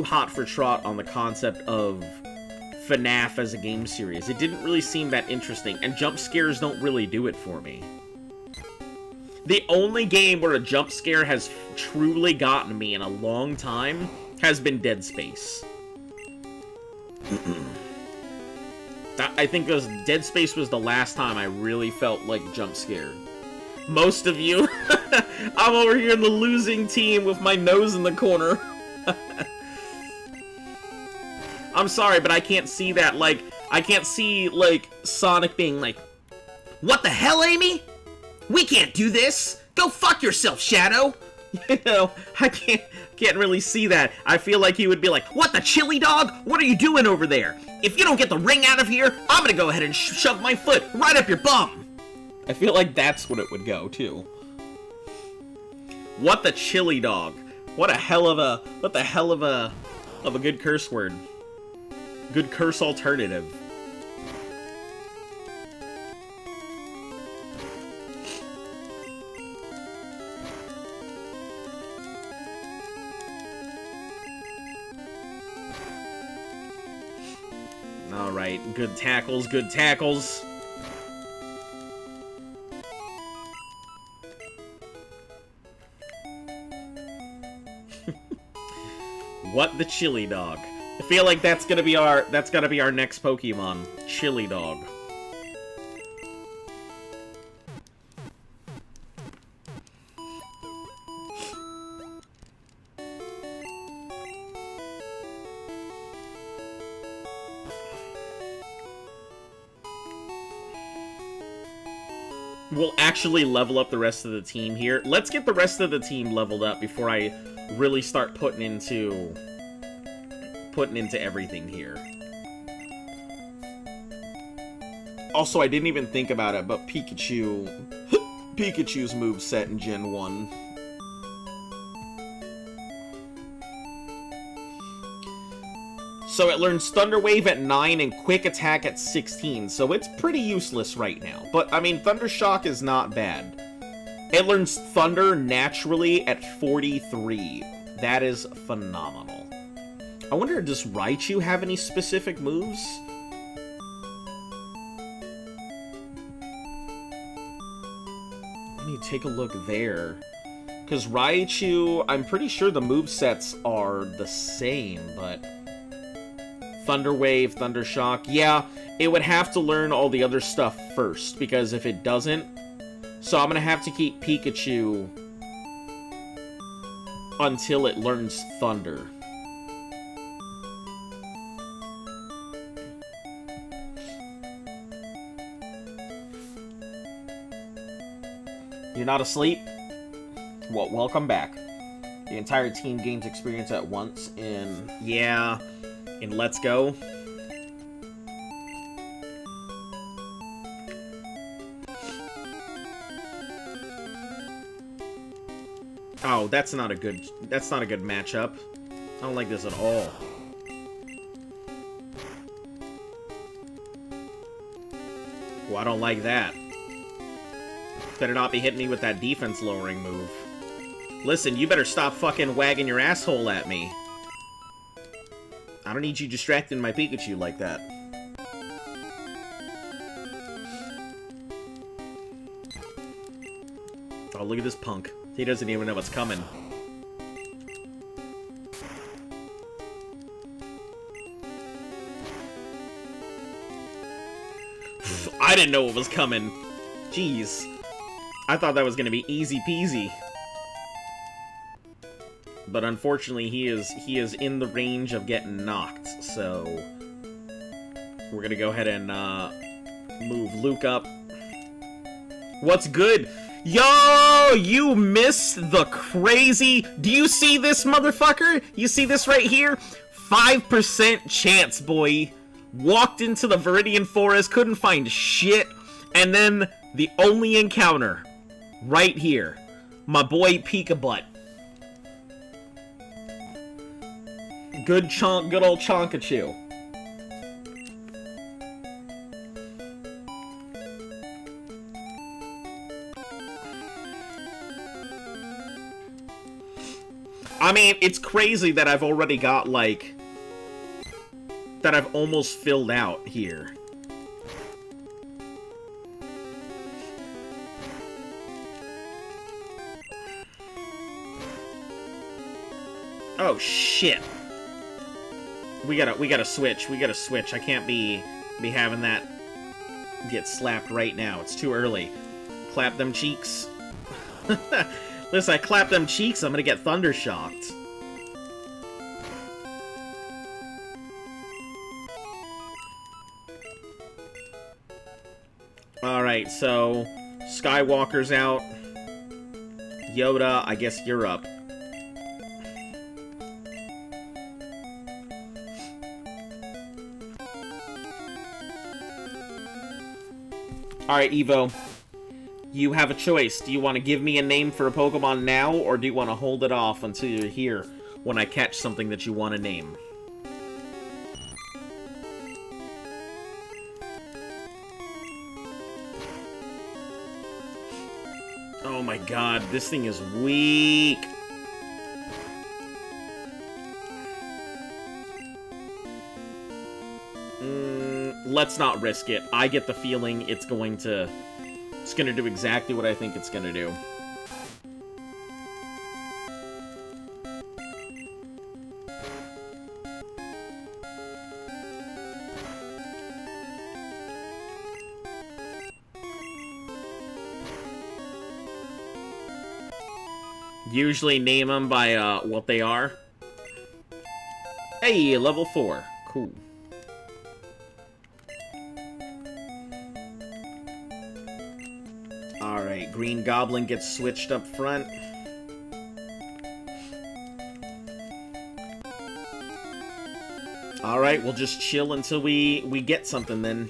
hot for trot on the concept of FNAF as a game series. It didn't really seem that interesting, and jump scares don't really do it for me. The only game where a jump scare has truly gotten me in a long time has been Dead Space. I think Dead Space was the last time I really felt like jump scared. Most of you, I'm over here in the losing team with my nose in the corner. I'm sorry, but I can't see that, like, I can't see, like, Sonic being like, "What the hell, Amy? We can't do this! Go fuck yourself, Shadow!" You know, I can't really see that. I feel like he would be like, "What the chili dog? What are you doing over there? If you don't get the ring out of here, I'm gonna go ahead and shove my foot right up your bum!" I feel like that's what it would go, too. What the chili dog? What the hell of a good curse word. Good curse alternative. Alright, good tackles, good tackles. What the chili dog? I feel like that's gonna be our next Pokemon. Chili dog. We'll actually level up the rest of the team here. Let's get the rest of the team leveled up before I really start putting into everything here. Also, I didn't even think about it, but Pikachu's moveset in Gen 1. So it learns Thunder Wave at 9 and Quick Attack at 16, so it's pretty useless right now. But, I mean, Thunder Shock is not bad. It learns Thunder naturally at 43. That is phenomenal. I wonder, does Raichu have any specific moves? Let me take a look there. Because Raichu, I'm pretty sure the movesets are the same, but... Thunder Wave, Thunder Shock, yeah, it would have to learn all the other stuff first, because if it doesn't... So I'm gonna have to keep Pikachu until it learns Thunder. You're not asleep? Well, welcome back. The entire team gains experience at once in... Yeah... In Let's Go. Oh, that's not a good matchup. I don't like this at all. Well, I don't like that. Better not be hitting me with that defense lowering move. Listen, you better stop fucking wagging your asshole at me. I don't need you distracting my Pikachu like that. Oh, look at this punk. He doesn't even know what's coming. I didn't know what was coming. Jeez. I thought that was gonna be easy peasy. But unfortunately, he is in the range of getting knocked, so we're gonna go ahead and move Luke up. What's good? Yo, you missed the crazy... Do you see this, motherfucker? You see this right here? 5% chance, boy. Walked into the Viridian Forest, couldn't find shit, and then the only encounter, right here. My boy Pika-Butt. Good old Chonkachu. I mean, it's crazy that I've already got, like... That I've almost filled out here. Oh, shit. We gotta switch. We gotta switch. I can't be having that get slapped right now. It's too early. Clap them cheeks. Listen, I clap them cheeks, I'm gonna get thunder shocked. Alright, so Skywalker's out. Yoda, I guess you're up. Alright, Evo. You have a choice. Do you want to give me a name for a Pokemon now, or do you want to hold it off until you're here when I catch something that you want to name? Oh my god, this thing is weak. Let's not risk it. I get the feeling it's gonna do exactly what I think it's gonna do. Usually name them by what they are. Hey, level 4. Cool. Alright, Green Goblin gets switched up front. Alright, we'll just chill until we get something then.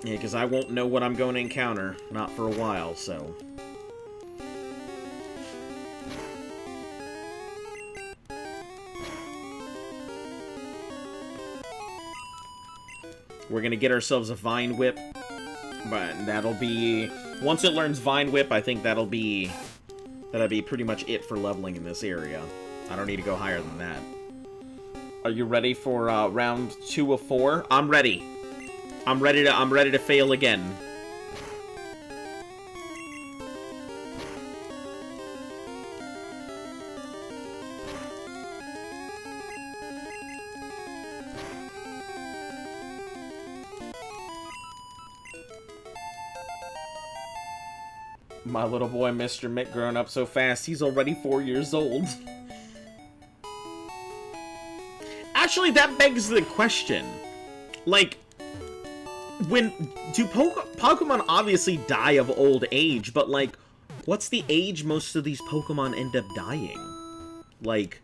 Yeah, because I won't know what I'm going to encounter. Not for a while, so... We're going to get ourselves a Vine Whip. But that'll be... Once it learns Vine Whip, I think that'll be pretty much it for leveling in this area. I don't need to go higher than that. Are you ready for round 2 of 4? I'm ready. I'm ready to fail again. My little boy, Mr. Mick, growing up so fast, he's already 4 years old. Actually, that begs the question. Like... Pokemon obviously die of old age, but, like, what's the age most of these Pokemon end up dying? Like,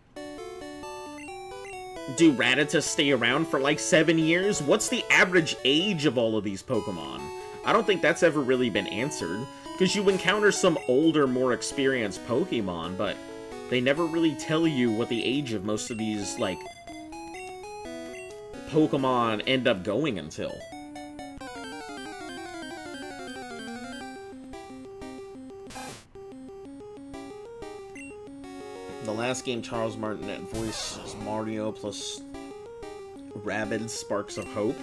do Rattatas stay around for, like, 7 years? What's the average age of all of these Pokemon? I don't think that's ever really been answered, because you encounter some older, more experienced Pokemon, but they never really tell you what the age of most of these, like, Pokemon end up going until. The last game Charles Martinet voiced Mario plus Rabbids Sparks of Hope.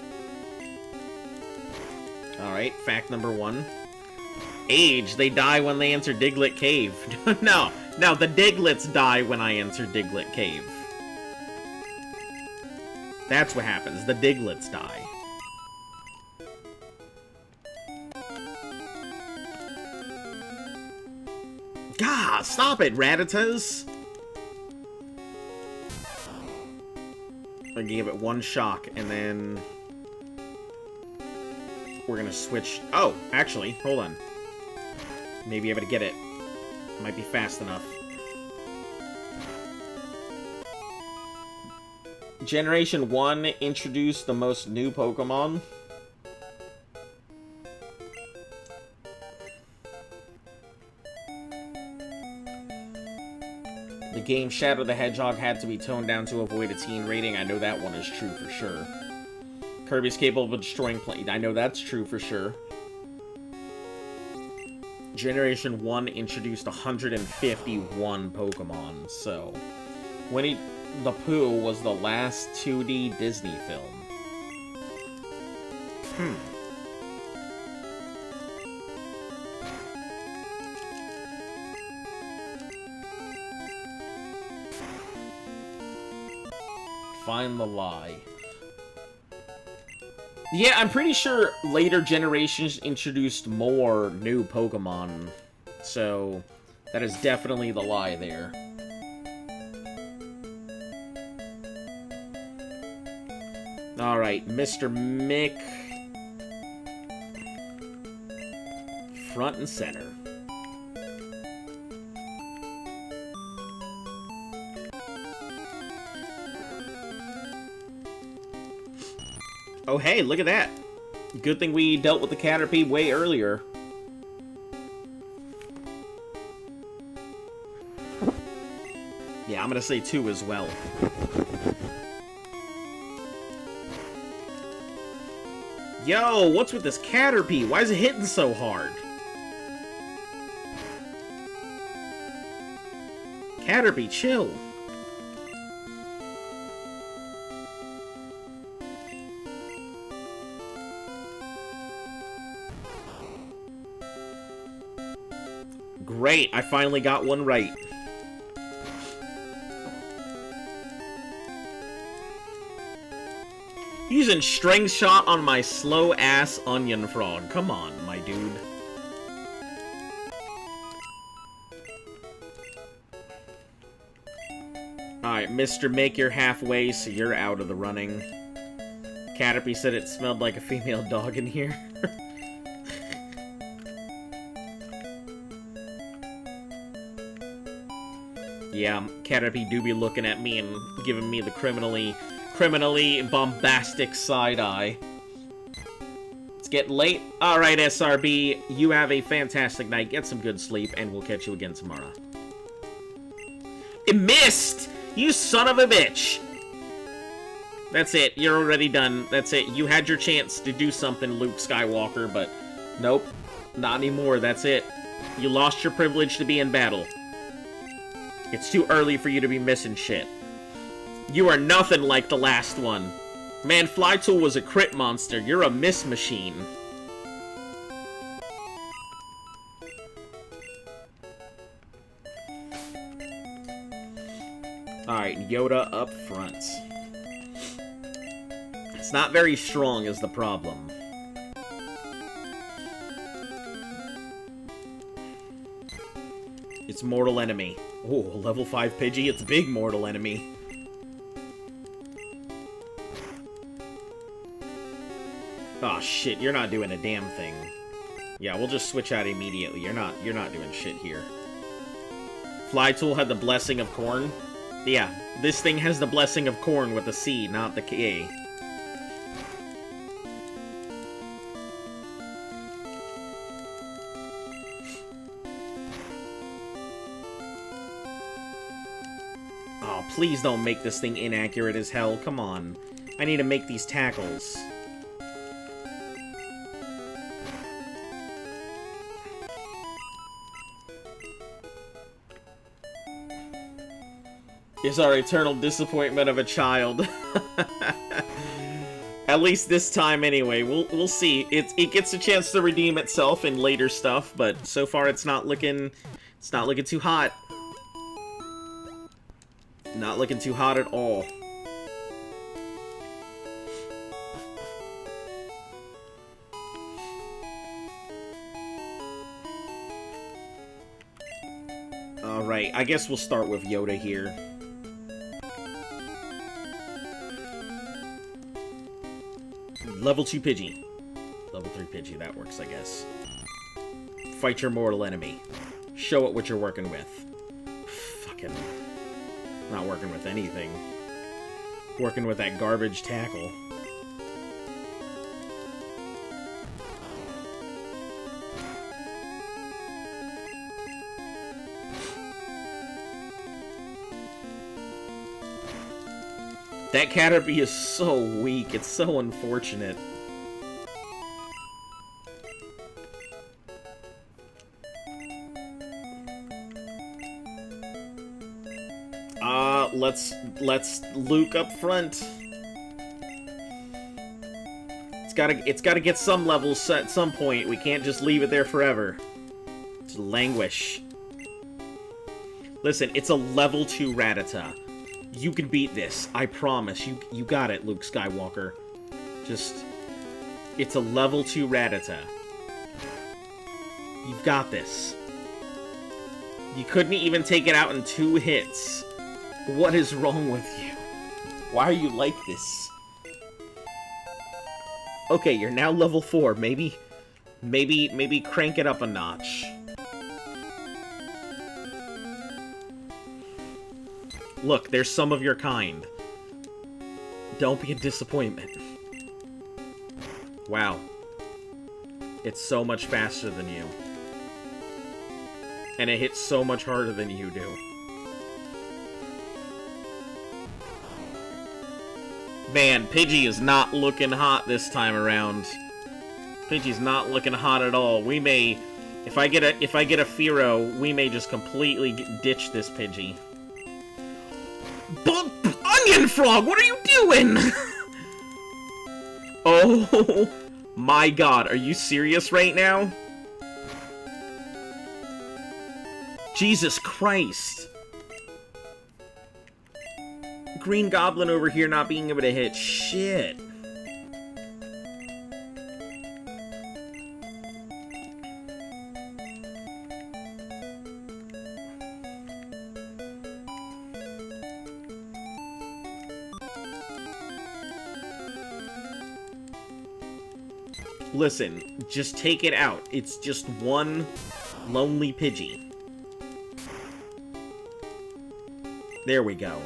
Alright, fact number 1. Age, they die when they enter Diglett Cave. No, the Diglets die when I enter Diglett Cave. That's what happens, the Diglets die. God, stop it, Rattatas! I gave it one shock, and then... We're gonna switch... Oh, actually, hold on. Maybe able to get it. Might be fast enough. Generation 1 introduced the most new Pokemon. The game Shadow the Hedgehog had to be toned down to avoid a teen rating. I know that one is true for sure. Kirby's capable of destroying planes. I know that's true for sure. Generation 1 introduced 151 Pokemon, so... Winnie the Pooh was the last 2D Disney film. Find the lie. Yeah, I'm pretty sure later generations introduced more new Pokemon, so that is definitely the lie there. Alright, Mr. Mick. Front and center. Oh, hey, look at that. Good thing we dealt with the Caterpie way earlier. Yeah, I'm gonna say 2 as well. Yo, what's with this Caterpie? Why is it hitting so hard? Caterpie, chill. Great, I finally got one right. Using string shot on my slow-ass onion frog. Come on, my dude. Alright, Mr. Make Your Halfway, so you're out of the running. Caterpie said it smelled like a female dog in here. Yeah, Caterpie do be looking at me and giving me the criminally bombastic side-eye. It's getting late. Alright, SRB, you have a fantastic night. Get some good sleep, and we'll catch you again tomorrow. It missed! You son of a bitch! That's it. You're already done. That's it. You had your chance to do something, Luke Skywalker, but nope. Not anymore. That's it. You lost your privilege to be in battle. It's too early for you to be missing shit. You are nothing like the last one. Man, Flytool was a crit monster. You're a miss machine. Alright, Yoda up front. It's not very strong is the problem. It's mortal enemy. Oh, level 5 Pidgey, it's big mortal enemy. Oh shit, you're not doing a damn thing. Yeah, we'll just switch out immediately. You're not doing shit here. Flytool had the blessing of corn. Yeah, this thing has the blessing of corn with the C, not the K. Oh, please don't make this thing inaccurate as hell. Come on. I need to make these tackles. Is our eternal disappointment of a child. At least this time, anyway. We'll see. It gets a chance to redeem itself in later stuff, but so far it's not looking too hot. Not looking too hot at all. Alright, I guess we'll start with Yoda here. Level 2 Pidgey. Level 3 Pidgey, that works, I guess. Fight your mortal enemy. Show it what you're working with. Fucking... not working with anything. Working with that garbage tackle. That Caterpie is so weak. It's so unfortunate. Let's Luke up front. It's gotta get some levels at some point. We can't just leave it there forever. To languish. Listen, it's a level 2 Rattata. You can beat this. I promise. You got it, Luke Skywalker. Just... it's a level 2 Rattata. You've got this. You couldn't even take it out in 2 hits. What is wrong with you? Why are you like this? Okay, you're now level 4. Maybe crank it up a notch. Look, there's some of your kind. Don't be a disappointment. Wow. It's so much faster than you. And it hits so much harder than you do. Man, Pidgey is not looking hot this time around. Pidgey's not looking hot at all. We may, if I get a Fearow, we may just completely ditch this Pidgey. Onion Frog, what are you doing? Oh my god, are you serious right now? Jesus Christ. Green Goblin over here not being able to hit shit. Listen, just take it out. It's just one lonely Pidgey. There we go.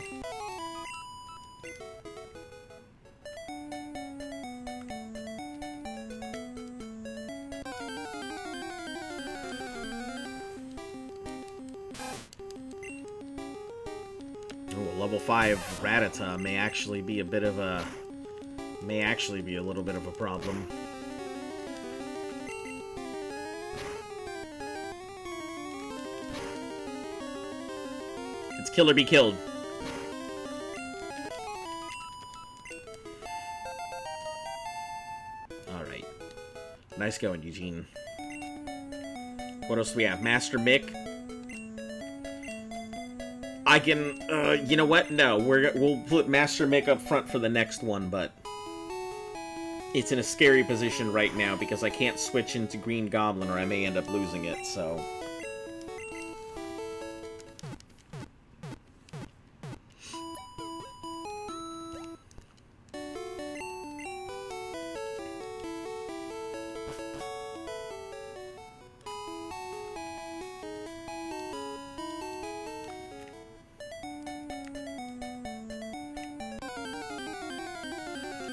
Oh, level 5 Rattata may actually be a bit of a... may actually be a little bit of a problem. It's kill or be killed. Alright. Nice going, Eugene. What else do we have? Master Mick. I can, you know what? No, we'll put Master Mick up front for the next one, but it's in a scary position right now because I can't switch into Green Goblin or I may end up losing it, so...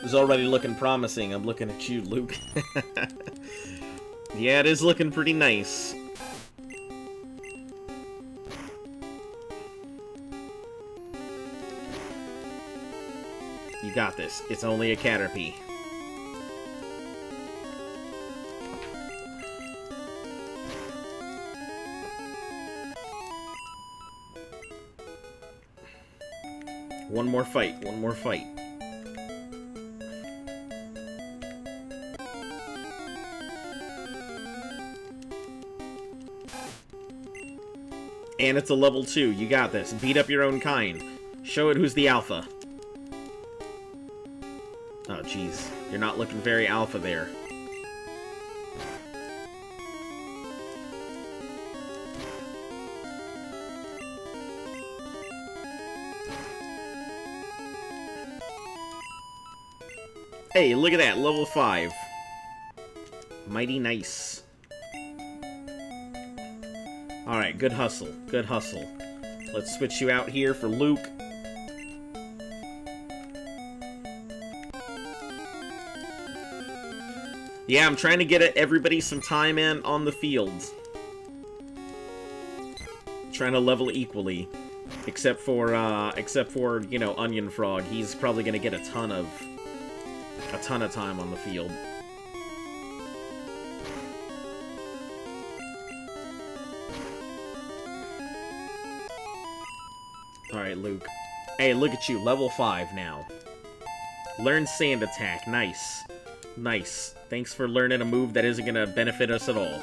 It's already looking promising. I'm looking at you, Luke. Yeah, it is looking pretty nice. You got this. It's only a Caterpie. One more fight. One more fight. And it's a level 2. You got this. Beat up your own kind. Show it who's the alpha. Oh, jeez. You're not looking very alpha there. Hey, look at that. Level 5. Mighty nice. Alright, good hustle. Good hustle. Let's switch you out here for Luke. Yeah, I'm trying to get everybody some time in on the fields. Trying to level equally. Except for, you know, Onion Frog. He's probably gonna get a ton of time on the field. Alright, Luke. Hey, look at you. Level 5 now. Learn Sand Attack. Nice. Nice. Thanks for learning a move that isn't gonna benefit us at all.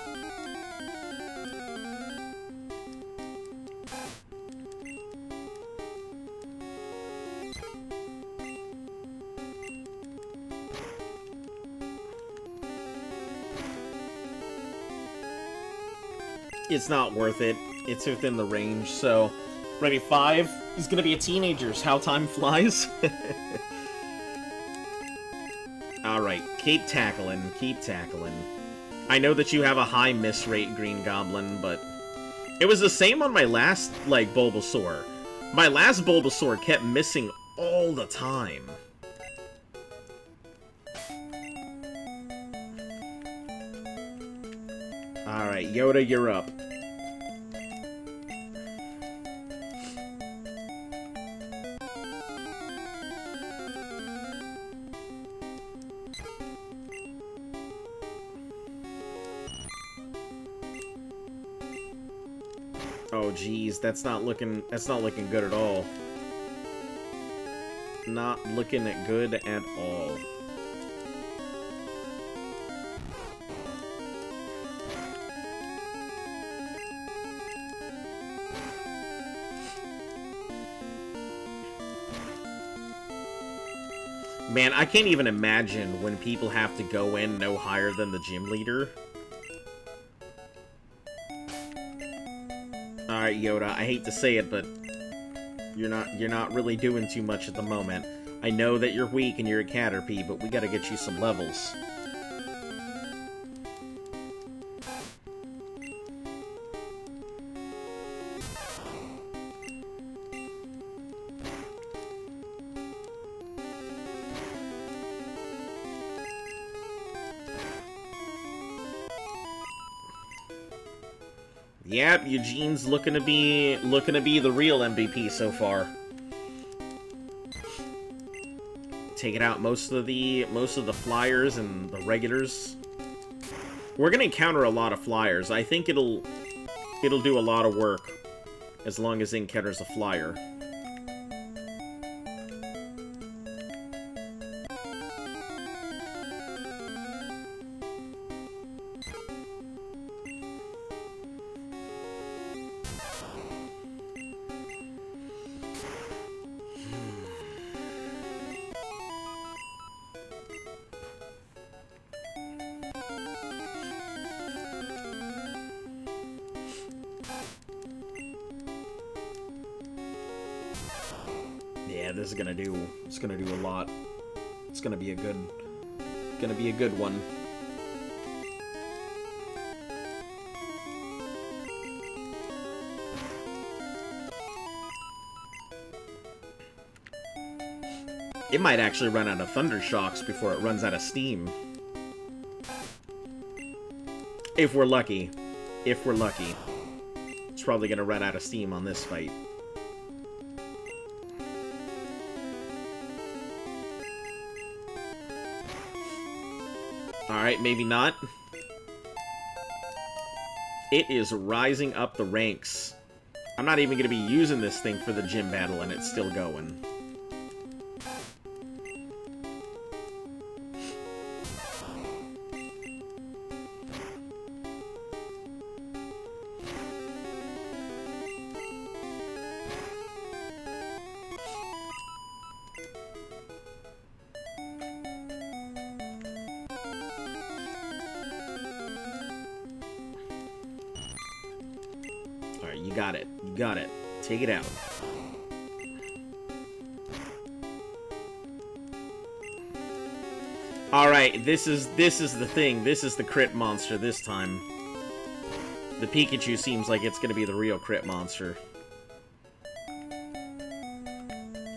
It's not worth it. It's within the range, so... Ready, 5 is gonna be a teenager's. How time flies. Alright, keep tackling, keep tackling. I know that you have a high miss rate, Green Goblin, but... It was the same on my last, like, Bulbasaur. My last Bulbasaur kept missing all the time. Alright, Yoda, you're up. Oh, geez, that's not looking good at all. Not looking good at all. Man, I can't even imagine when people have to go in no higher than the gym leader. Alright, Yoda, I hate to say it, but you're not really doing too much at the moment. I know that you're weak and you're a Caterpie, but we gotta get you some levels. Yep, Eugene's looking to be the real MVP so far. Taking out most of the flyers and the regulars. We're gonna encounter a lot of flyers. I think it'll do a lot of work as long as it encounters a flyer. Yeah, this is gonna do a lot. It's gonna be a good one. It might actually run out of Thunder Shocks before it runs out of steam. If we're lucky. If we're lucky. It's probably gonna run out of steam on this fight. Alright, maybe not. It is rising up the ranks. I'm not even going to be using this thing for the gym battle, and it's still going. You got it. You got it. Take it out. Alright, this is the thing. This is the crit monster this time. The Pikachu seems like it's gonna be the real crit monster.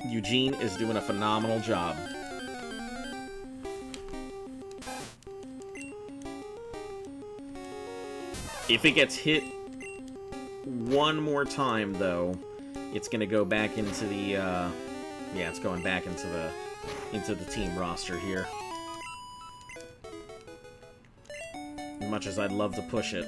Eugene is doing a phenomenal job. If it gets hit one more time, though, it's gonna go back into the, yeah, it's going back into the team roster here. As much as I'd love to push it.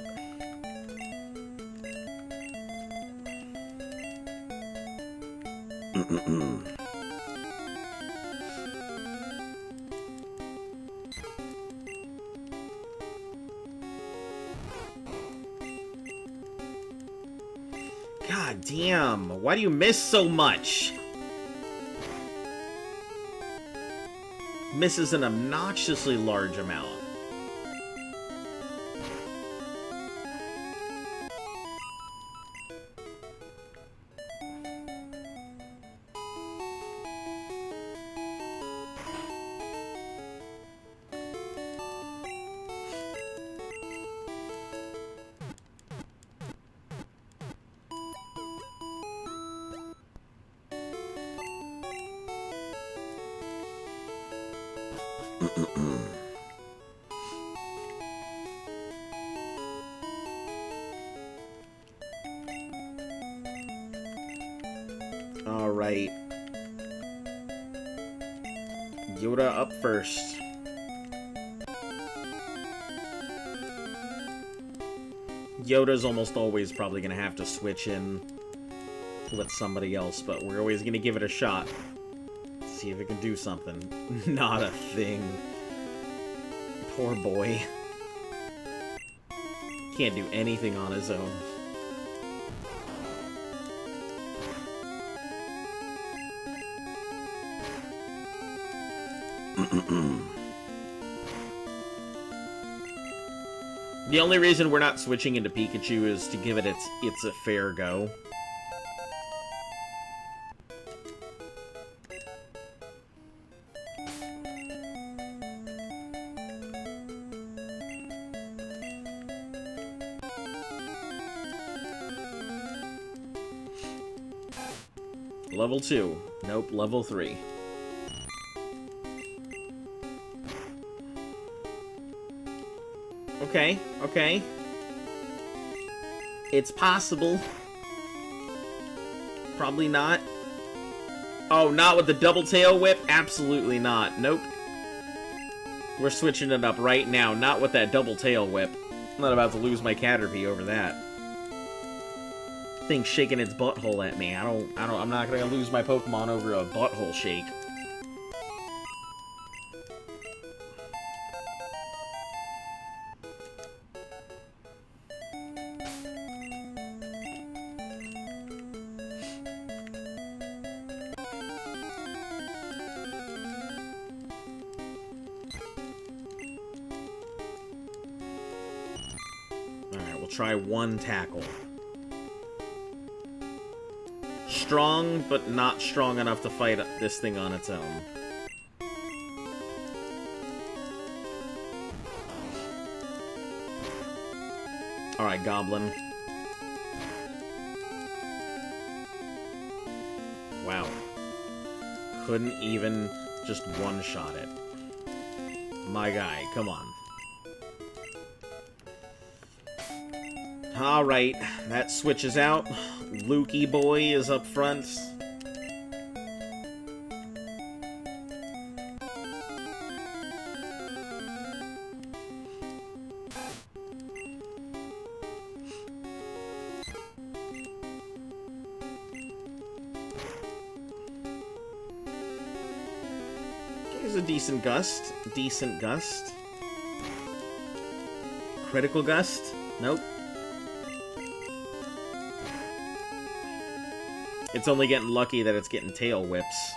God damn, why do you miss so much? Misses an obnoxiously large amount. Alright. Yoda up first. Yoda's almost always probably going to have to switch in with somebody else, but we're always going to give it a shot. See if it can do something. Not a thing. Poor boy. Can't do anything on his own. The only reason we're not switching into Pikachu is to give it its a fair go. Level 2. Nope, level 3. Okay, okay. It's possible. Probably not. Oh, not with the double tail whip? Absolutely not. Nope. We're switching it up right now, not with that double tail whip. I'm not about to lose my Caterpie over that. Thing shaking its butthole at me. I'm not gonna lose my Pokemon over a butthole shake. Alright, we'll try one tackle. Strong, but not strong enough to fight this thing on its own. Alright, Goblin. Wow. Couldn't even just one-shot it. My guy, come on. Alright, that switches out. Lukey boy is up front. Here's a decent gust. Decent gust. Critical gust? Nope. It's only getting lucky that it's getting tail whips.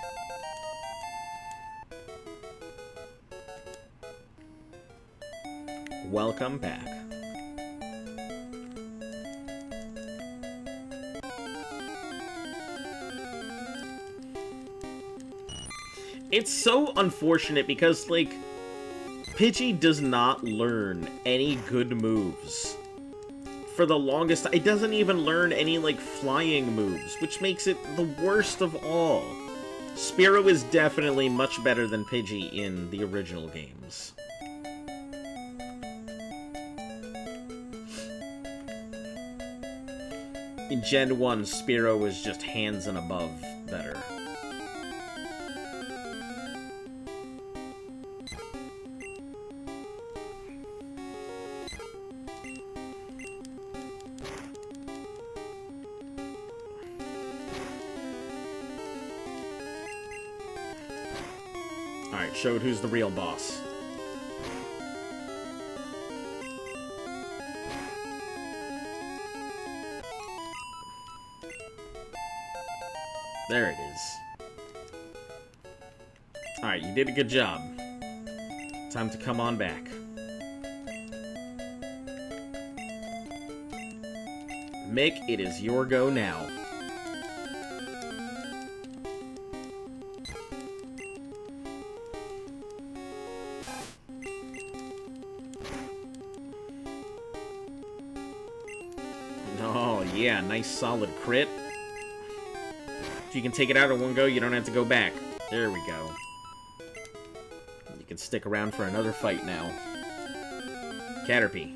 Welcome back. It's so unfortunate because, like, Pidgey does not learn any good moves. For the longest, it doesn't even learn any, like, flying moves, which makes it the worst of all. Spearow is definitely much better than Pidgey in the original games. In Gen 1, Spearow was just hands and above better. Alright, showed who's the real boss. There it is. Alright, you did a good job. Time to come on back. Mick, it is your go now. Oh, yeah, nice solid crit. If you can take it out in one go, you don't have to go back. There we go. You can stick around for another fight now. Caterpie.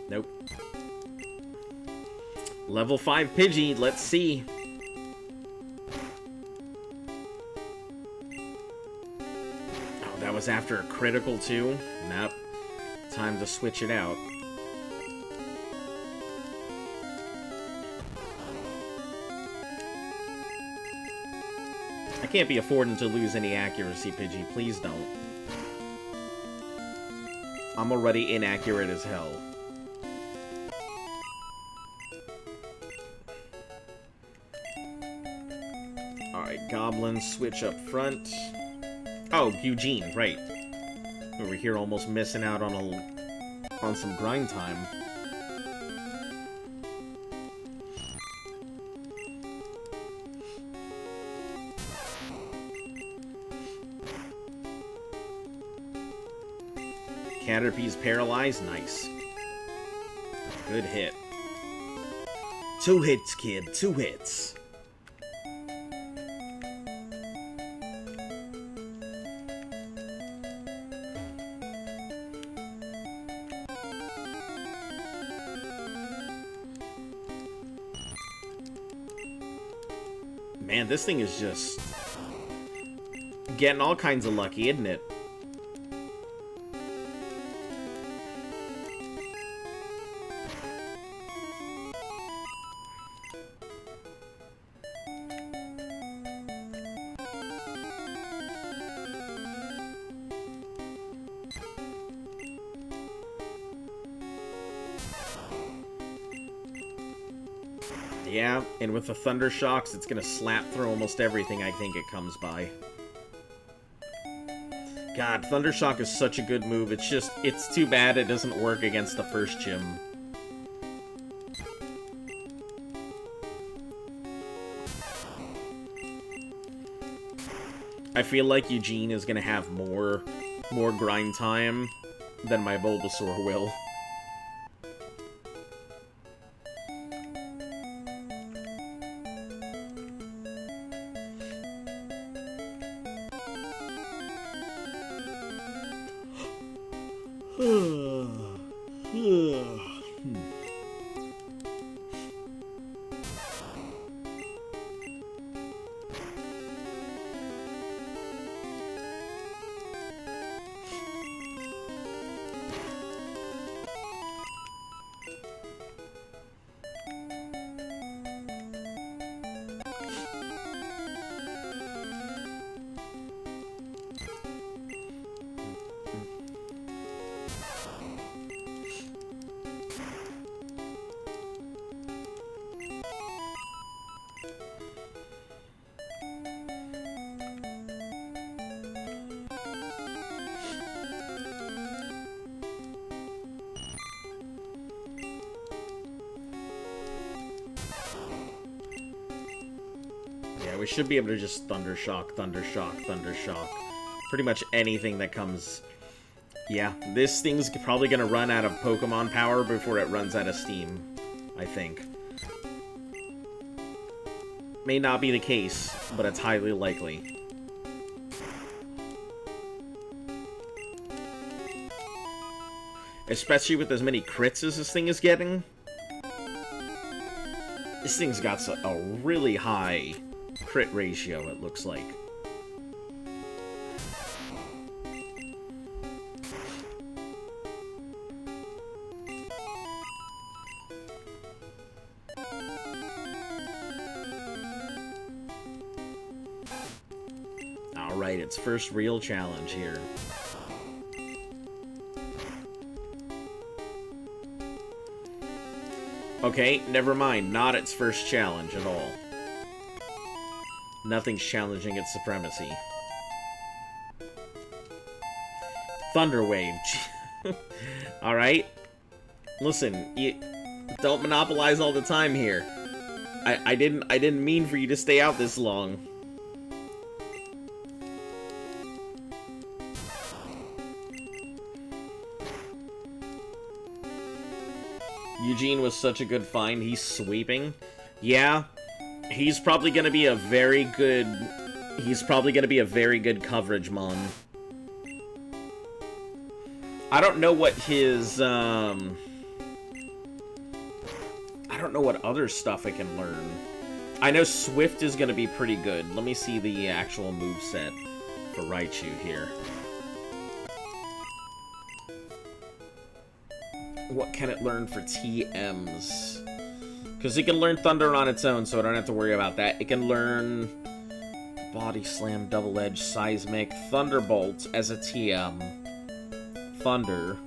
Nope. Level 5 Pidgey, let's see. Oh, that was after a critical too? Nope. Time to switch it out. can't be affording to lose any accuracy, Pidgey. Please don't. I'm already inaccurate as hell. Alright, Goblin, switch up front. Oh, Eugene, right. Over here almost missing out on some grind time. Caterpie's paralyzed. Nice. Good hit. 2 hits, kid. 2 hits. Man, this thing is just getting all kinds of lucky, isn't it? Yeah, and with the Thunder Shocks, it's gonna slap through almost everything I think it comes by. God, Thunder Shock is such a good move. It's just, it's too bad it doesn't work against the first gym. I feel like Eugene is gonna have more grind time than my Bulbasaur will. We should be able to just Thunder Shock, Thunder Shock, Thunder Shock. Pretty much anything that comes... Yeah, this thing's probably gonna run out of Pokemon power before it runs out of steam, I think. May not be the case, but it's highly likely. Especially with as many crits as this thing is getting. This thing's got a really high crit ratio, it looks like. Alright, its first real challenge here. Okay, never mind. Not its first challenge at all. Nothing's challenging its supremacy. Thunder Wave. Alright. Listen, you don't monopolize all the time here. I didn't mean for you to stay out this long. Eugene was such a good find. He's sweeping. Yeah. He's probably gonna be a very good... He's probably gonna be a very good coverage mon. I don't know what his, I don't know what other stuff I can learn. I know Swift is gonna be pretty good. Let me see the actual moveset for Raichu here. What can it learn for TMs? Because it can learn Thunder on its own, so I don't have to worry about that. It can learn Body Slam, Double Edge, Seismic, Thunderbolt as a TM. Thunder.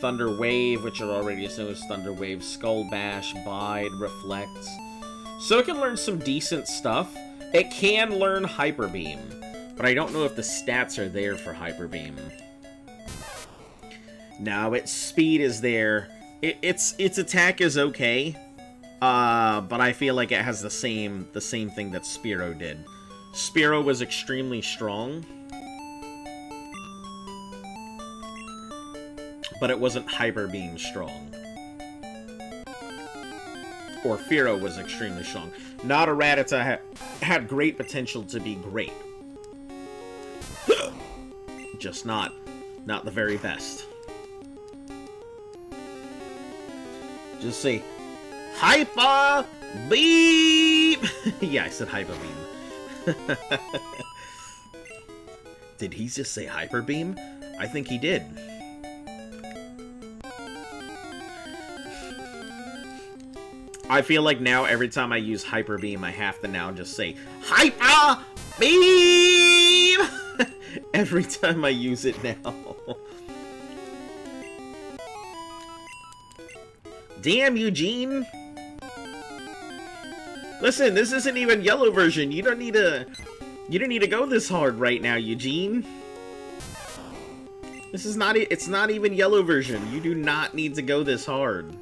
Thunder Wave, which I already assume is Thunder Wave, Skull Bash, Bide, Reflect. So it can learn some decent stuff. It can learn Hyper Beam, but I don't know if the stats are there for Hyper Beam. Now, its speed is there. Its attack is okay, but I feel like it has the same thing that Spearow did. Spearow was extremely strong, but it wasn't Hyper Beam strong. Or Fearow was extremely strong. Not a Rattata had great potential to be great. Just not the very best. Just say, Hyper Beam! Yeah, I said Hyper Beam. Did he just say Hyper Beam? I think he did. I feel like now every time I use Hyper Beam, I have to now just say, Hyper Beam! Every time I use it now. Damn, Eugene! Listen, this isn't even yellow version. You don't need to go this hard right now, Eugene. This is not, it's not even yellow version. You do not need to go this hard.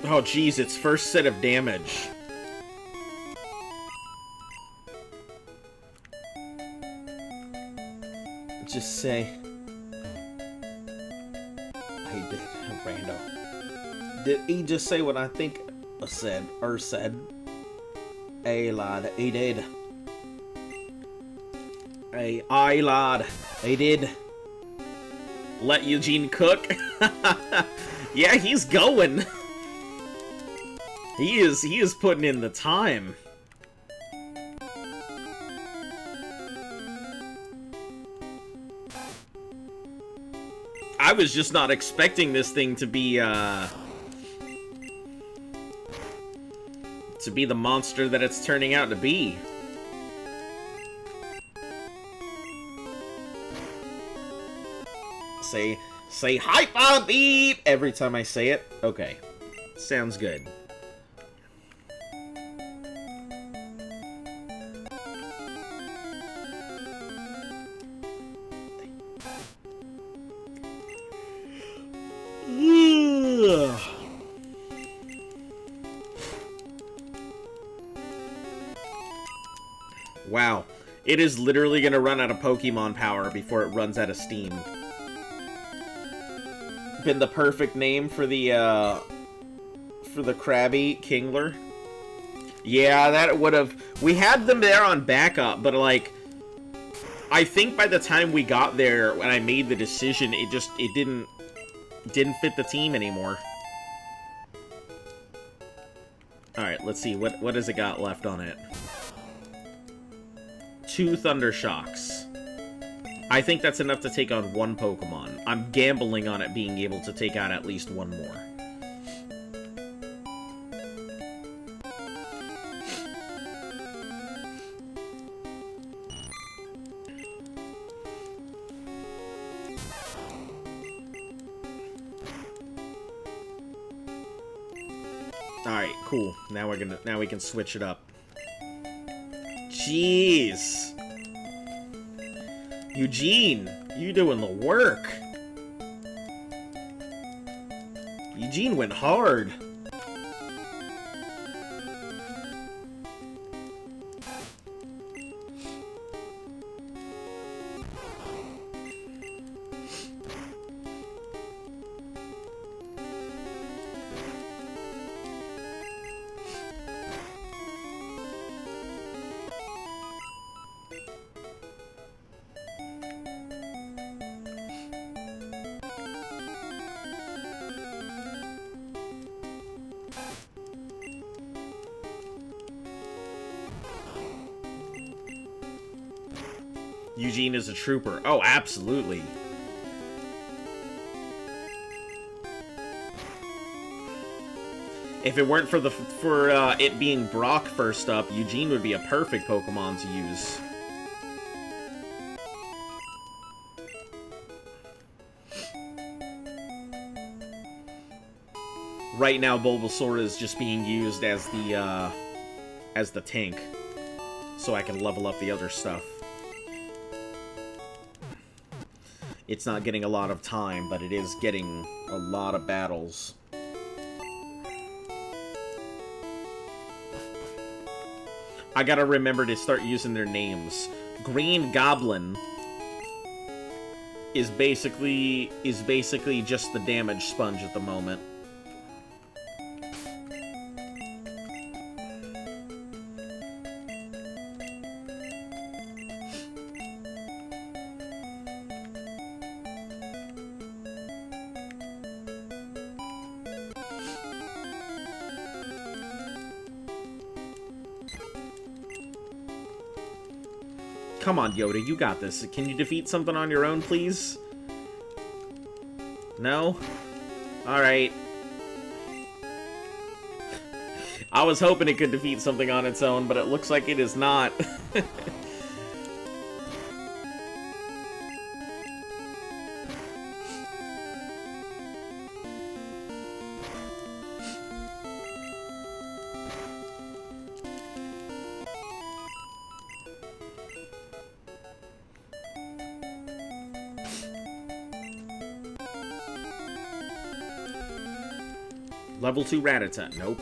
Oh, geez, its first set of damage. Just say... He did, rando. Did he just say what I think said? Hey, lad, he did. Hey, aye, lad, he did. Let Eugene cook? Yeah, he's going. He is putting in the time. I was just not expecting this thing to be the monster that it's turning out to be. Say Hyper Beam every time I say it. Okay. Sounds good. Wow. It is literally gonna run out of Pokemon power before it runs out of steam. Been the perfect name for the Krabby Kingler. Yeah, that would have... We had them there on backup, but like... I think by the time we got there, when I made the decision, it didn't fit the team anymore. Alright, let's see. What has it got left on it? 2 Thunder Shocks. I think that's enough to take on 1 Pokemon. I'm gambling on it being able to take out at least 1 more. Alright, cool. Now we can switch it up. Jeez. Eugene, you doing the work. Eugene went hard. Eugene is a trooper. Oh, absolutely. If it weren't for it being Brock first up, Eugene would be a perfect Pokemon to use. Right now, Bulbasaur is just being used as the tank, so I can level up the other stuff. It's not getting a lot of time, but it is getting a lot of battles. I gotta remember to start using their names. Green Goblin is basically just the damage sponge at the moment. Come on, Yoda, you got this. Can you defeat something on your own, please? No? Alright. I was hoping it could defeat something on its own, but it looks like it is not. Level 2 Rattata. Nope.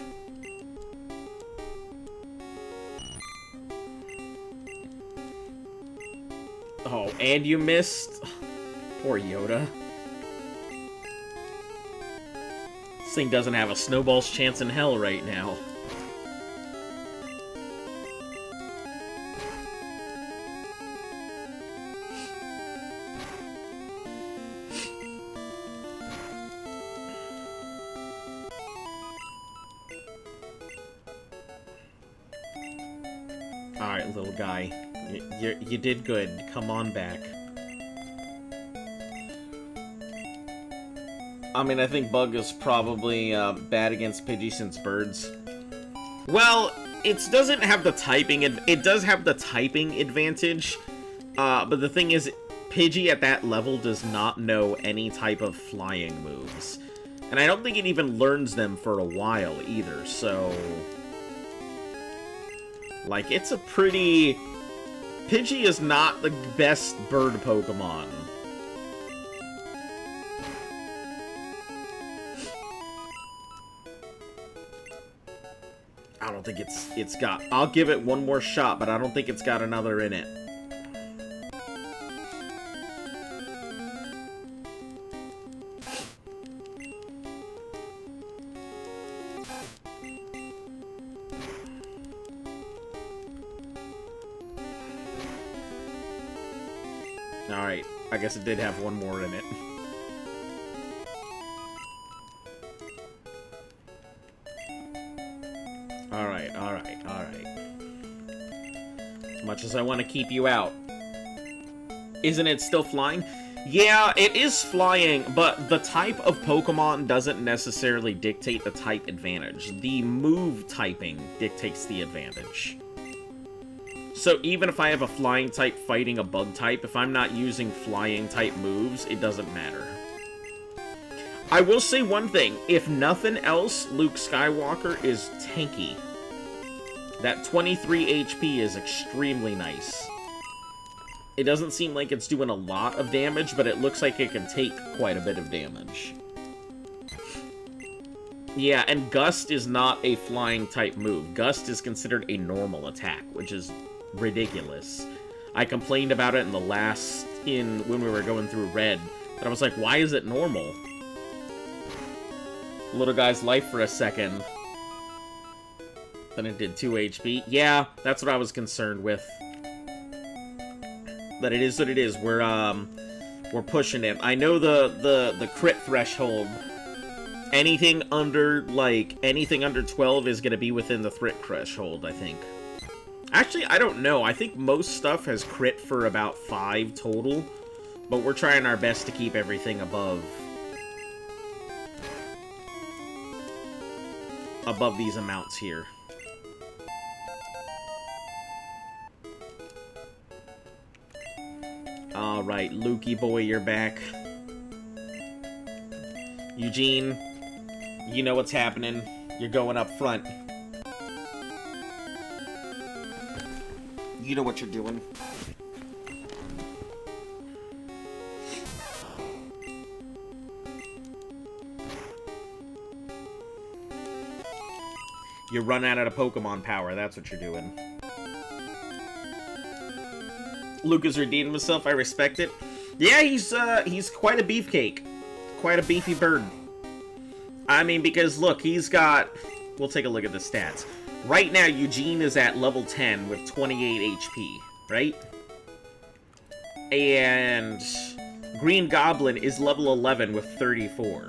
Oh, and you missed? Poor Yoda. This thing doesn't have a snowball's chance in hell right now. Alright, little guy. You did good. Come on back. I mean, I think Bug is probably bad against Pidgey since birds. Well, it doesn't have the typing... It does have the typing advantage, but the thing is, Pidgey at that level does not know any type of flying moves. And I don't think it even learns them for a while either, so... Like, it's a pretty... Pidgey is not the best bird Pokemon. I don't think it's got... I'll give it one more shot, but I don't think it's got another in it. Alright, I guess it did have one more in it. Alright. As much as I want to keep you out. Isn't it still flying? Yeah, it is flying, but the type of Pokemon doesn't necessarily dictate the type advantage. The move typing dictates the advantage. So even if I have a flying type fighting a bug type, if I'm not using flying type moves, it doesn't matter. I will say one thing. If nothing else, Luke Skywalker is tanky. That 23 HP is extremely nice. It doesn't seem like it's doing a lot of damage, but it looks like it can take quite a bit of damage. Yeah, and Gust is not a flying type move. Gust is considered a normal attack, which is ridiculous. I complained about it in the last... when we were going through Red, but I was like, why is it normal? Little guy's life for a second. Then it did 2 HP. Yeah, that's what I was concerned with. But it is what it is. We're pushing it. I know the crit threshold. Anything under 12 is gonna be within the crit threshold, I think. Actually, I don't know. I think most stuff has crit for about 5 total, but we're trying our best to keep everything above these amounts here. Alright, Lukey boy, you're back. Eugene, you know what's happening. You're going up front. You know what you're doing. You're running out of Pokemon power, that's what you're doing. Luke has redeemed himself, I respect it. Yeah, he's quite a beefcake. Quite a beefy bird. I mean, because look, he's got... We'll take a look at the stats. Right now, Eugene is at level 10 with 28 HP, right? And Green Goblin is level 11 with 34.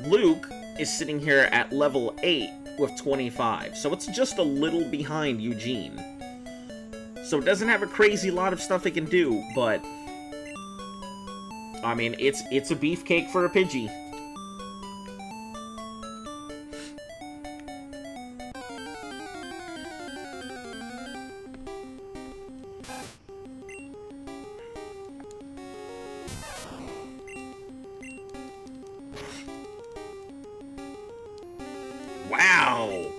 Luke is sitting here at level 8 with 25, so it's just a little behind Eugene. So it doesn't have a crazy lot of stuff it can do, but... I mean, it's a beefcake for a Pidgey. Wow!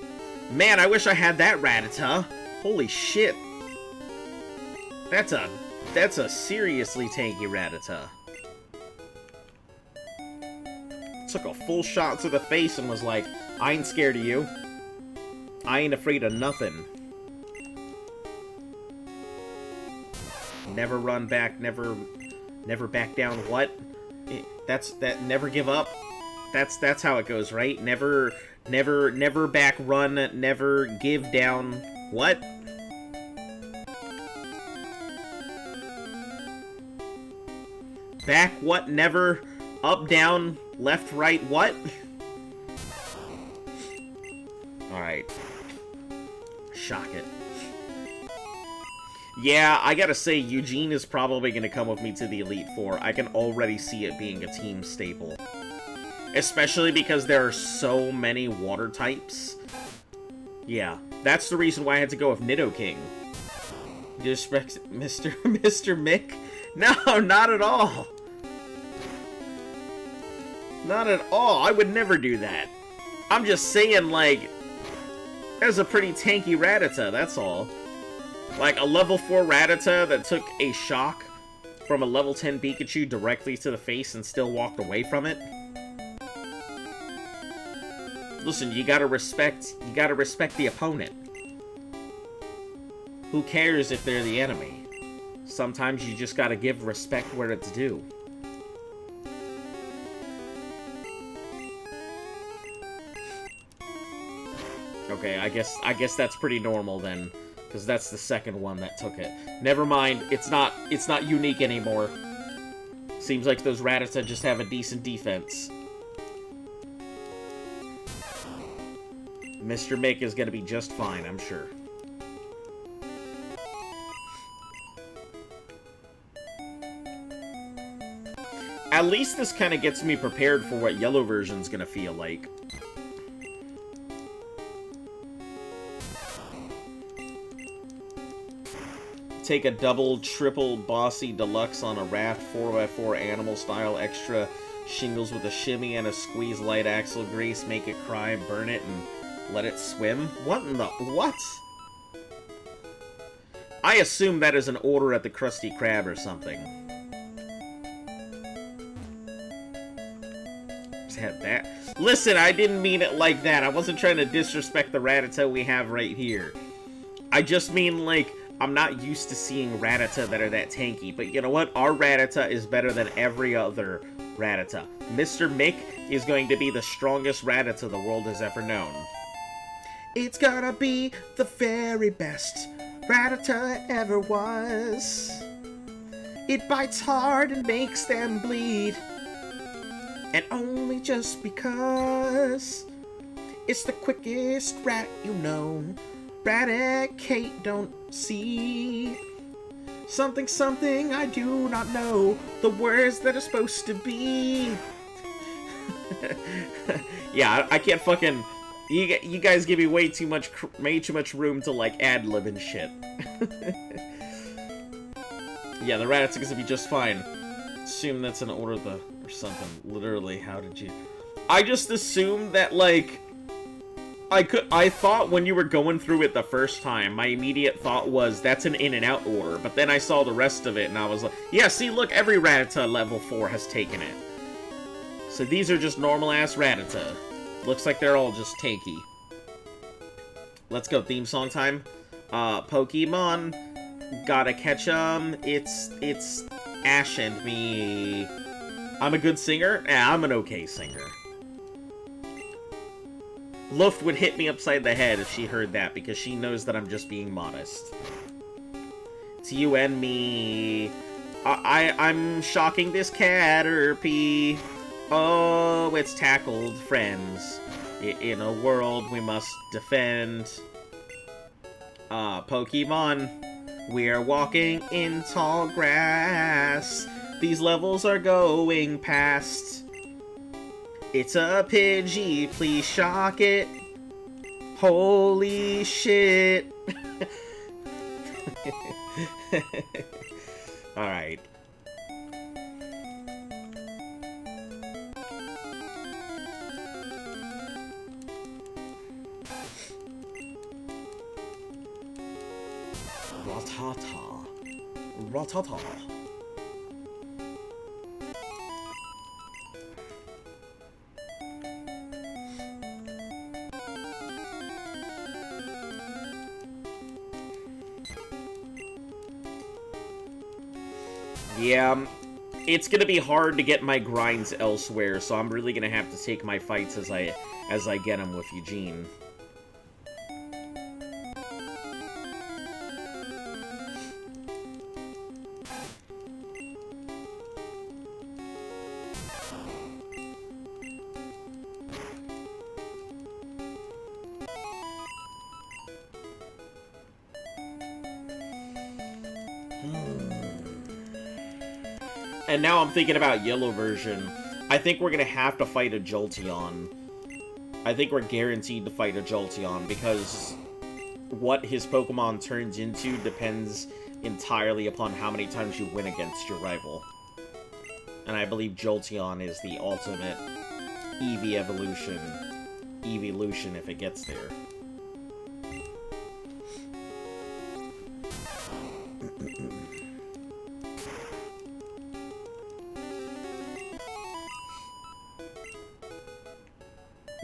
Man, I wish I had that Rattata. Holy shit. That's a seriously tanky Rattata. Took a full shot to the face and was like, I ain't scared of you. I ain't afraid of nothing. Never run back, never back down. What? Never give up. That's how it goes, right? Never back run, never give down. What? Back what? Never up, down, left, right, what? Alright. Shock it. Yeah, I gotta say, Eugene is probably gonna come with me to the Elite Four. I can already see it being a team staple. Especially because there are so many water types. Yeah, that's the reason why I had to go with Nidoking. Disrespect Mr. Mick? No, not at all. Not at all. I would never do that. I'm just saying, like, there's a pretty tanky Rattata, that's all. Like, a level 4 Rattata that took a shock from a level 10 Pikachu directly to the face and still walked away from it. Listen, you gotta respect the opponent. Who cares if they're the enemy? Sometimes you just gotta give respect where it's due. Okay, I guess that's pretty normal then, because that's the second one that took it. Never mind, it's not unique anymore. Seems like those Rattata just have a decent defense. Mr. Mick is gonna be just fine, I'm sure. At least this kind of gets me prepared for what Yellow version's gonna feel like. Take a double, triple bossy deluxe on a raft, 4x4 animal style, extra shingles with a shimmy and a squeeze light axle grease, make it cry, burn it, and let it swim? What in the... what? I assume that is an order at the Krusty Krab or something. Just had that. Listen, I didn't mean it like that. I wasn't trying to disrespect the Rattata we have right here. I just mean, like, I'm not used to seeing Rattata that are that tanky, but you know what? Our Rattata is better than every other Rattata. Mr. Mick is going to be the strongest Rattata the world has ever known. It's gonna be the very best Rattata ever was. It bites hard and makes them bleed. And only just because it's the quickest rat you know. Eradicate, don't see. Something, something I do not know. The words that are supposed to be. Yeah, I can't fucking... You guys give me way too much room to, like, ad-lib and shit. Yeah, the Ratata's gonna be just fine. Assume that's an order or something. Literally, how did you... I just assumed that, like... I thought when you were going through it the first time, my immediate thought was, that's an in and out order. But then I saw the rest of it, and I was like, yeah, see, look, every Rattata level 4 has taken it. So these are just normal-ass Rattata. Looks like they're all just tanky. Let's go, theme song time. Pokemon, gotta catch 'em. It's Ash and me. I'm a good singer? Yeah, I'm an okay singer. Luft would hit me upside the head if she heard that, because she knows that I'm just being modest. It's you and me. I'm shocking this Caterpie. Oh, it's tackled, friends. In a world we must defend. Pokemon, we're walking in tall grass. These levels are going past. It's a Pidgey, please shock it. Holy shit. Alright. Ratata. Ratata. Yeah, it's gonna be hard to get my grinds elsewhere, so I'm really gonna have to take my fights as I get them with Eugene. And now I'm thinking about Yellow version. I think we're gonna have to fight a Jolteon. I think we're guaranteed to fight a Jolteon, because what his Pokemon turns into depends entirely upon how many times you win against your rival. And I believe Jolteon is the ultimate evolution if it gets there.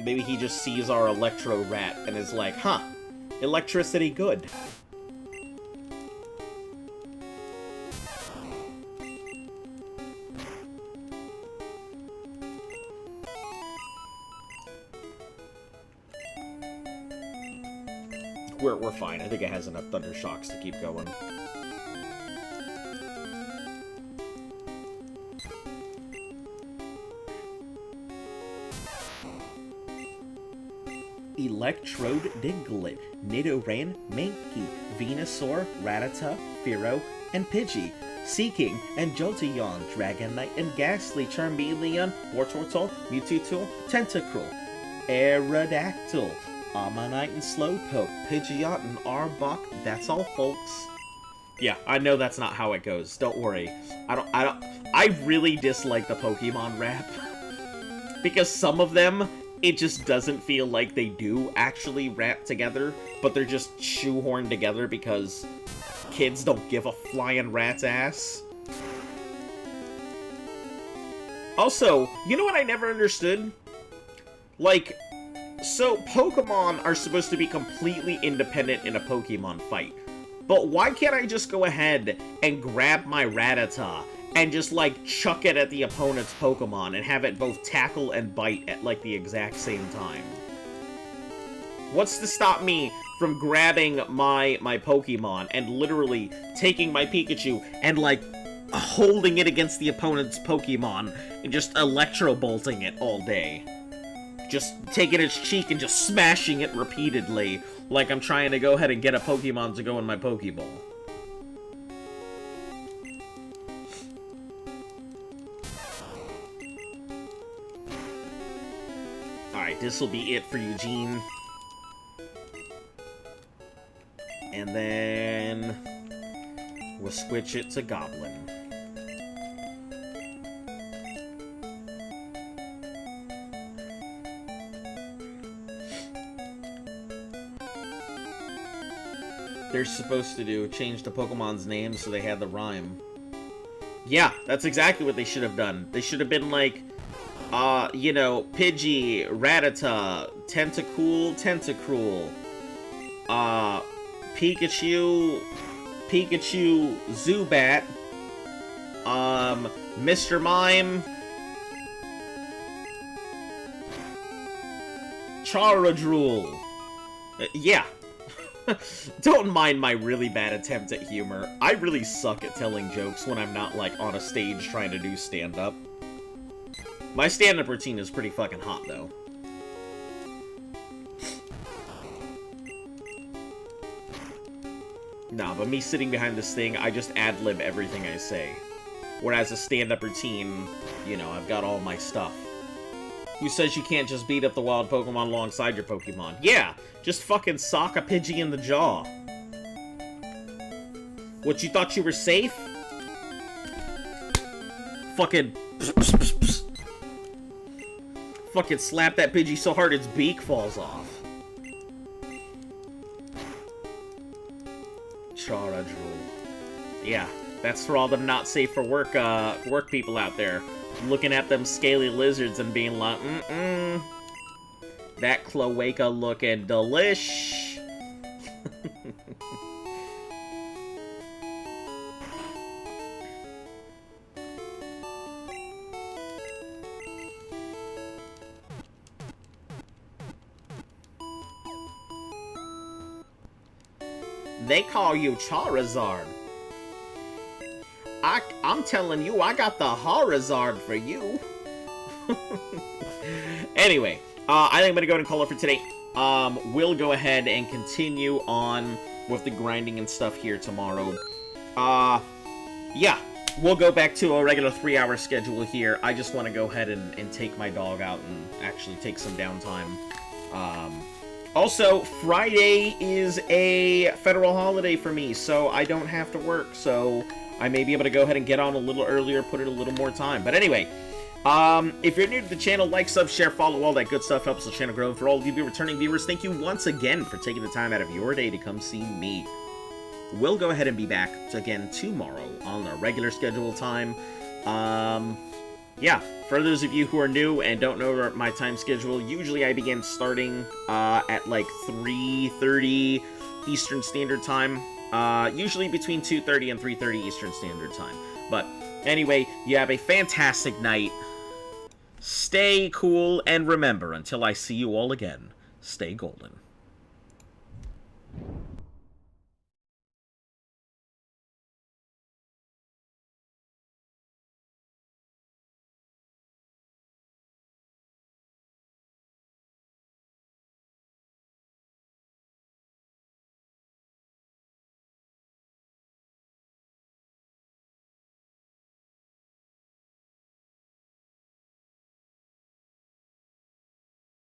Maybe he just sees our Electro Rat and is like, huh, electricity good. We're fine. I think it has enough Thunder Shocks to keep going. Electrode Diglett, Nidoran, Mankey, Venusaur, Rattata, Fearow, and Pidgey, Seeking, and Jolteon, Dragonite, and Ghastly, Charmeleon, Wartortle, Mewtwo, Tentacruel, Aerodactyl, Ammonite, and Slowpoke, Pidgeot, and Arbok. That's all, folks. Yeah, I know that's not how it goes. Don't worry. I really dislike the Pokemon rap. Because some of them, it just doesn't feel like they do actually rap together, but they're just shoehorned together because kids don't give a flying rat's ass. Also, you know what I never understood? Like, so Pokemon are supposed to be completely independent in a Pokemon fight, but why can't I just go ahead and grab my Rattata and just, like, chuck it at the opponent's Pokemon and have it both tackle and bite at, like, the exact same time? What's to stop me from grabbing my Pokemon and literally taking my Pikachu and, like, holding it against the opponent's Pokemon and just electro-bolting it all day? just taking its cheek and just smashing it repeatedly, like I'm trying to go ahead and get a Pokemon to go in my Pokeball. Alright, this will be it for Eugene. And then we'll switch it to Goblin. They're supposed to do change the Pokemon's name so they had the rhyme. Yeah, that's exactly what they should have done. They should have been like, you know, Pidgey, Rattata, Tentacool, Tentacruel, Pikachu, Zubat, Mr. Mime, Charadrool. Yeah. Don't mind my really bad attempt at humor. I really suck at telling jokes when I'm not, like, on a stage trying to do stand-up. My stand-up routine is pretty fucking hot, though. Nah, but me sitting behind this thing, I just ad-lib everything I say. Whereas a stand-up routine, you know, I've got all my stuff. Who says you can't just beat up the wild Pokemon alongside your Pokemon? Yeah, just fucking sock a Pidgey in the jaw. What, you thought you were safe? Fucking... Fucking slap that Pidgey so hard its beak falls off. Charadrool. Yeah, that's for all them not safe for work, work people out there. Looking at them scaly lizards and being like, that cloaca looking delish. They call you Charizard. I'm telling you, I got the Horizard for you. Anyway, I think I'm going to go ahead and call it for today. We'll go ahead and continue on with the grinding and stuff here tomorrow. Yeah, we'll go back to a regular 3-hour schedule here. I just want to go ahead and take my dog out and actually take some downtime. Also, Friday is a federal holiday for me, so I don't have to work, so I may be able to go ahead and get on a little earlier, put in a little more time. But anyway, if you're new to the channel, like, sub, share, follow, all that good stuff helps the channel grow. And for all of you returning viewers, thank you once again for taking the time out of your day to come see me. We'll go ahead and be back again tomorrow on our regular schedule time. Yeah, for those of you who are new and don't know my time schedule, usually I begin starting at like 3:30 Eastern Standard Time. Usually between 2:30 and 3:30 Eastern Standard Time. But anyway, you have a fantastic night. Stay cool, and remember, until I see you all again, stay golden.